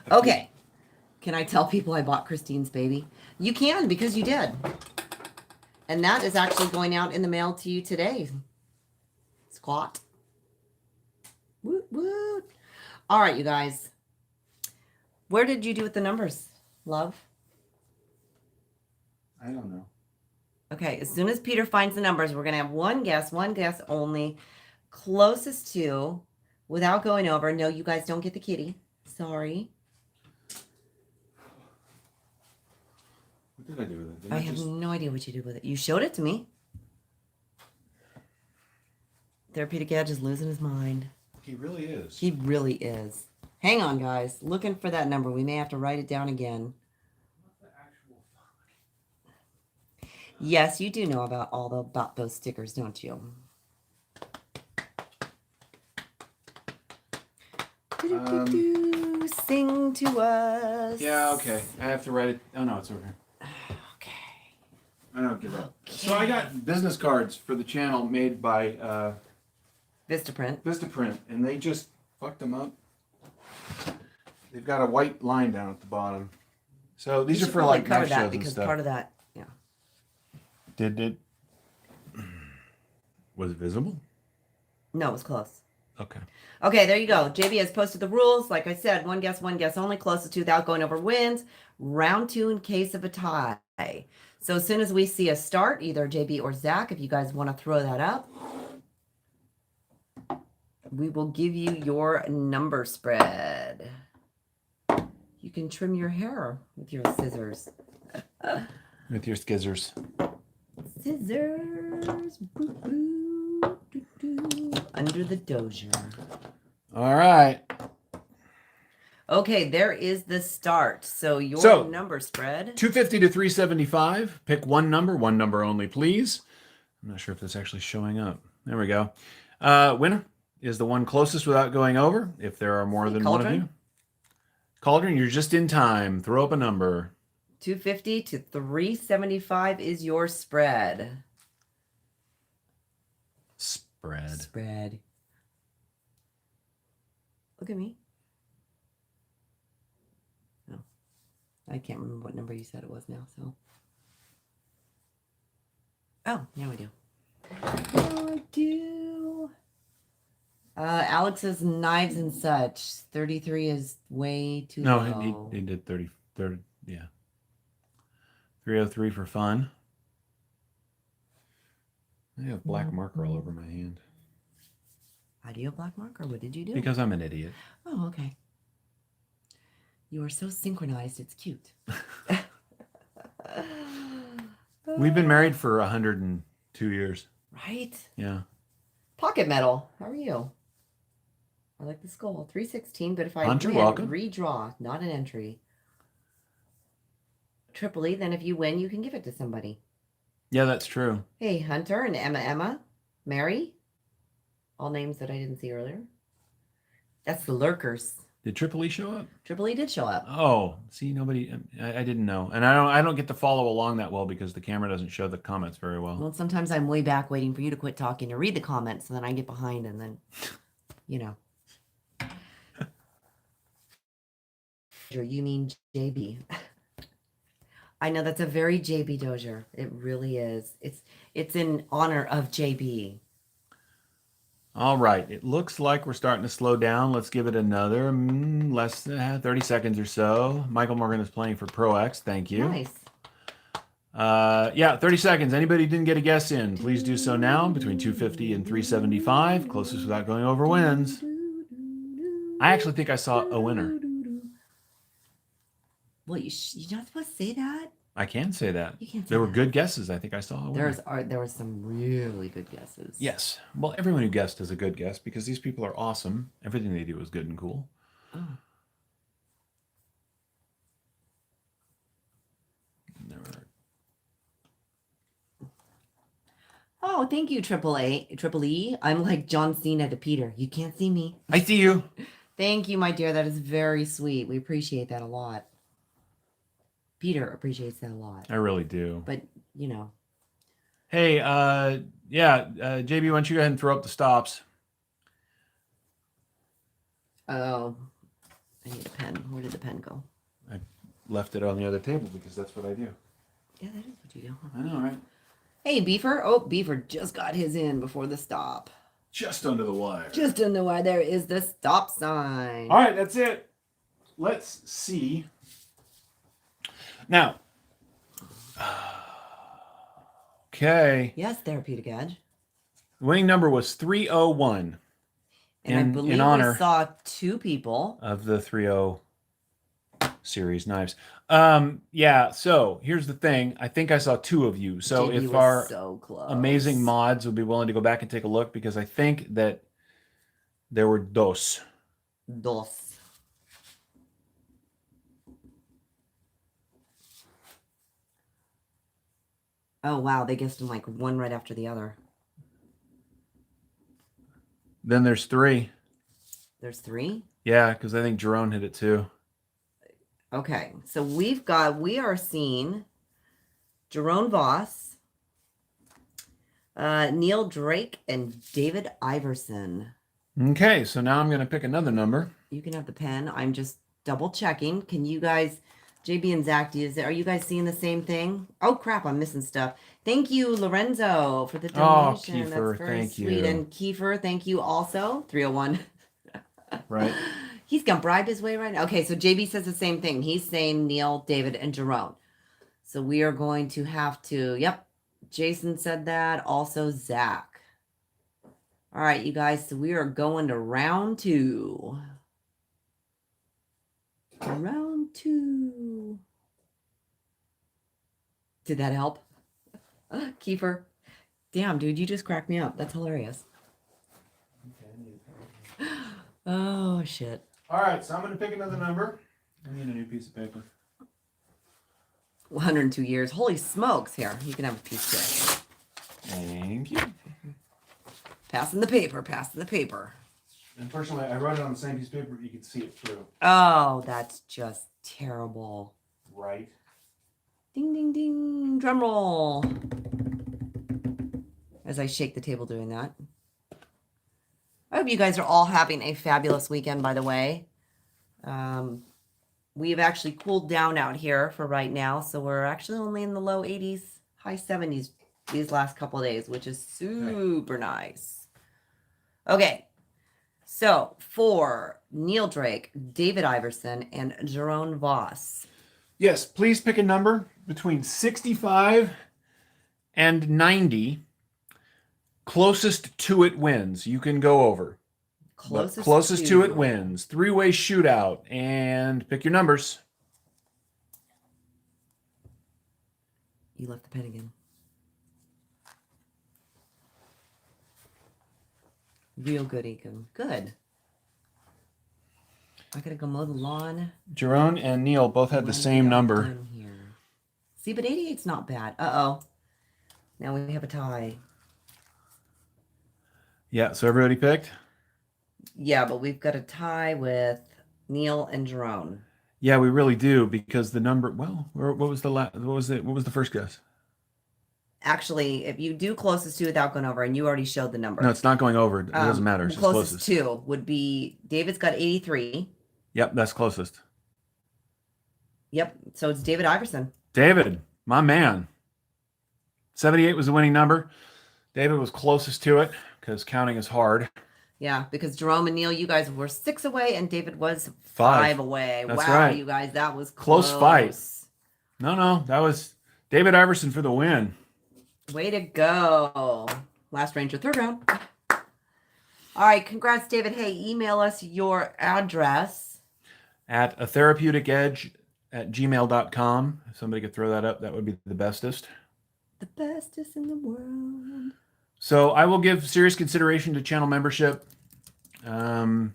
Okay. Can I tell people I bought Christine's baby? You can, because you did. And that is actually going out in the mail to you today. Squat. Woot woot. All right, you guys. Where did you do with the numbers, love? I don't know. Okay, as soon as Peter finds the numbers, we're going to have one guess only. Closest to, without going over. No, you guys don't get the kitty. Sorry. What did I do with it? Did I have no idea what you did with it. You showed it to me. Therapeutic Edge is losing his mind. He really is. He really is. Hang on, guys. Looking for that number. We may have to write it down again. Yes, you do know about those stickers, don't you? Sing to us. Yeah, okay. I have to write it. Oh, no, it's over here. Okay. I don't give up. So I got business cards for the channel made by Vistaprint, and they just fucked them up. They've got a white line down at the bottom. So these are for like cover knife that shows and because stuff. part of that, yeah. Did it? Was it visible? No, it was close. Okay. Okay, there you go. JB has posted the rules. Like I said, one guess only. Closest to without going over wins. Round 2 in case of a tie. So as soon as we see a start, either JB or Zach, if you guys want to throw that up, we will give you your number spread. You can trim your hair with your scissors. With your skizzers. Scissors. Boo, boo, doo, doo, under the dozier. All right. Okay, there is the start. So your number spread. 250 to 375. Pick one number only, please. I'm not sure if that's actually showing up. There we go. Winner is the one closest without going over. If there are more than Cauldron. one of you. Cauldron, you're just in time. Throw up a number. 250 to 375 is your spread. Spread. Look at me. No. I can't remember what number you said it was now, so. Oh, now I do. Oh, I do. Alex's knives and such. 33 is way too low. No, he did 30, yeah. 303 for fun. I have black marker all over my hand. How do you have black marker? What did you do? Because I'm an idiot. Oh, okay. You are so synchronized. It's cute. We've been married for 102 years. Right? Yeah. Pocket metal. How are you? I like the skull. 316, but if I Hunter, win, welcome. redraw, not an entry. Triple E, then if you win, you can give it to somebody. Yeah, that's true. Hey, Hunter and Emma, Mary. All names that I didn't see earlier. That's the lurkers. Did Triple E show up? Triple E did show up. Oh, see, nobody. I didn't know, and I don't get to follow along that well because the camera doesn't show the comments very well. Well, sometimes I'm way back waiting for you to quit talking to read the comments, and then I get behind, and then, you know. You mean JB? I know that's a very JB Dozier. It really is. It's in honor of JB. All right, it looks like we're starting to slow down. Let's give it another less than 30 seconds or so. Michael Morgan is playing for Pro X. Thank you. Nice. Yeah, 30 seconds. Anybody didn't get a guess in, please do so now. Between 250 and 375. Closest without going over wins. I actually think I saw a winner. Well, you're not supposed to say that. I can say that. You can't say There were that. good guesses. I think I saw a winner. There were some really good guesses. Yes. Well, everyone who guessed is a good guess because these people are awesome. Everything they do is good and cool. Oh. Oh, thank you, Triple E. I'm like John Cena to Peter. You can't see me. I see you. Thank you, my dear. That is very sweet. We appreciate that a lot. Peter appreciates that a lot. I really do. But, you know. Hey, JB, why don't you go ahead and throw up the stops? Oh, I need a pen. Where did the pen go? I left it on the other table because that's what I do. Yeah, that is what you do. I know, right? Hey, Beefer. Oh, Beefer just got his in before the stop. Just under the wire. Just under the wire. There is the stop sign. All right, that's it. Let's see. Now. Okay. Yes, Therapeutic Edge. Winning number was 301. And I believe in honor we saw two people of the 30 series knives. Yeah, so here's the thing. I think I saw two of you. So JB if was our so close. amazing mods would be willing to go back and take a look, because I think that there were dos. Oh, wow. They guessed them like one right after the other. Then there's three. There's three? Yeah, because I think Jerome hit it too. Okay. So we are seeing Jerome Voss, Neil Drake, and David Iverson. Okay, so now I'm going to pick another number. You can have the pen. I'm just double checking. Can you guys, JB and Zach, are you guys seeing the same thing? Oh, crap. I'm missing stuff. Thank you, Lorenzo, for the donation. Kiefer, that's very thank sweet. you. And Kiefer, thank you also. 301. Right. He's going to bribe his way right now. Okay, so JB says the same thing. He's saying Neil, David, and Jerome. So we are going to have to, yep, Jason said that. Also, Zach. All right, you guys, so we are going to round two. Round 2. Did that help? Kiefer. Damn, dude, you just cracked me up. That's hilarious. Oh, shit. All right, so I'm going to pick another number. I need a new piece of paper. 102 years. Holy smokes. Here, you can have a piece too. Thank you. Passing the paper, passing the paper. Unfortunately, I wrote it on the same piece of paper, but you can see it through. Oh, that's just terrible. Right. Ding, ding, ding. Drum roll. As I shake the table doing that. I hope you guys are all having a fabulous weekend, by the way. We've actually cooled down out here for right now, so we're actually only in the low 80s, high 70s these last couple of days, which is super nice. Okay, so for Neil Drake, David Iverson, and Jerome Voss. Yes, please pick a number between 65 and 90. Closest to it wins. You can go over. Closest to it wins. 3-way shootout. And pick your numbers. You left the pen again. Real good, Aiken. Good. I gotta go mow the lawn. Jerome and Neil both had the same number. Here. See, but 88's not bad. Uh-oh. Now we have a tie. Yeah, so everybody picked? Yeah, but we've got a tie with Neil and Jerome. Yeah, we really do, because the number, well, what was the first guess? Actually, if you do closest to without going over, and you already showed the number. No, it's not going over. It doesn't matter. It's closest to would be David's got 83. Yep, that's closest. Yep, so it's David Iverson. David, my man. 78 was the winning number. David was closest to it, because counting is hard. Yeah, because Jerome and Neil, you guys were 6 away, and David was 5 away. That's wow, right. You guys, that was close. Fight. No, that was David Iverson for the win. Way to go. Last Ranger, 3rd round. All right, congrats, David. Hey, email us your address. At atherapeuticedge@gmail.com. If somebody could throw that up, that would be the bestest. The bestest in the world. So I will give serious consideration to channel membership. I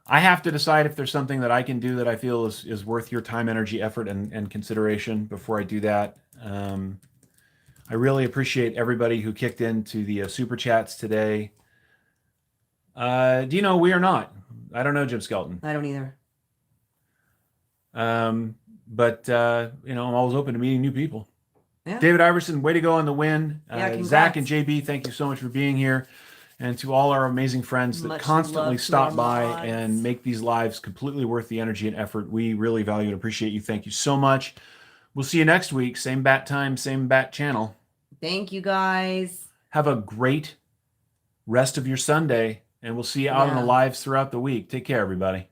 have to decide if there's something that I can do that I feel is worth your time, energy, effort, and consideration before I do that. I really appreciate everybody who kicked into the super chats today. Do you know we are not? I don't know Jim Skelton. I don't either. But I'm always open to meeting new people. Yeah. David Iverson, way to go on the win. Yeah, Zach and JB, thank you so much for being here. And to all our amazing friends that Much constantly love to stop our by mods. and make these lives completely worth the energy and effort. We really value and appreciate you. Thank you so much. We'll see you next week. Same bat time, same bat channel. Thank you, guys. Have a great rest of your Sunday, and we'll see you out on the lives throughout the week. Take care, everybody.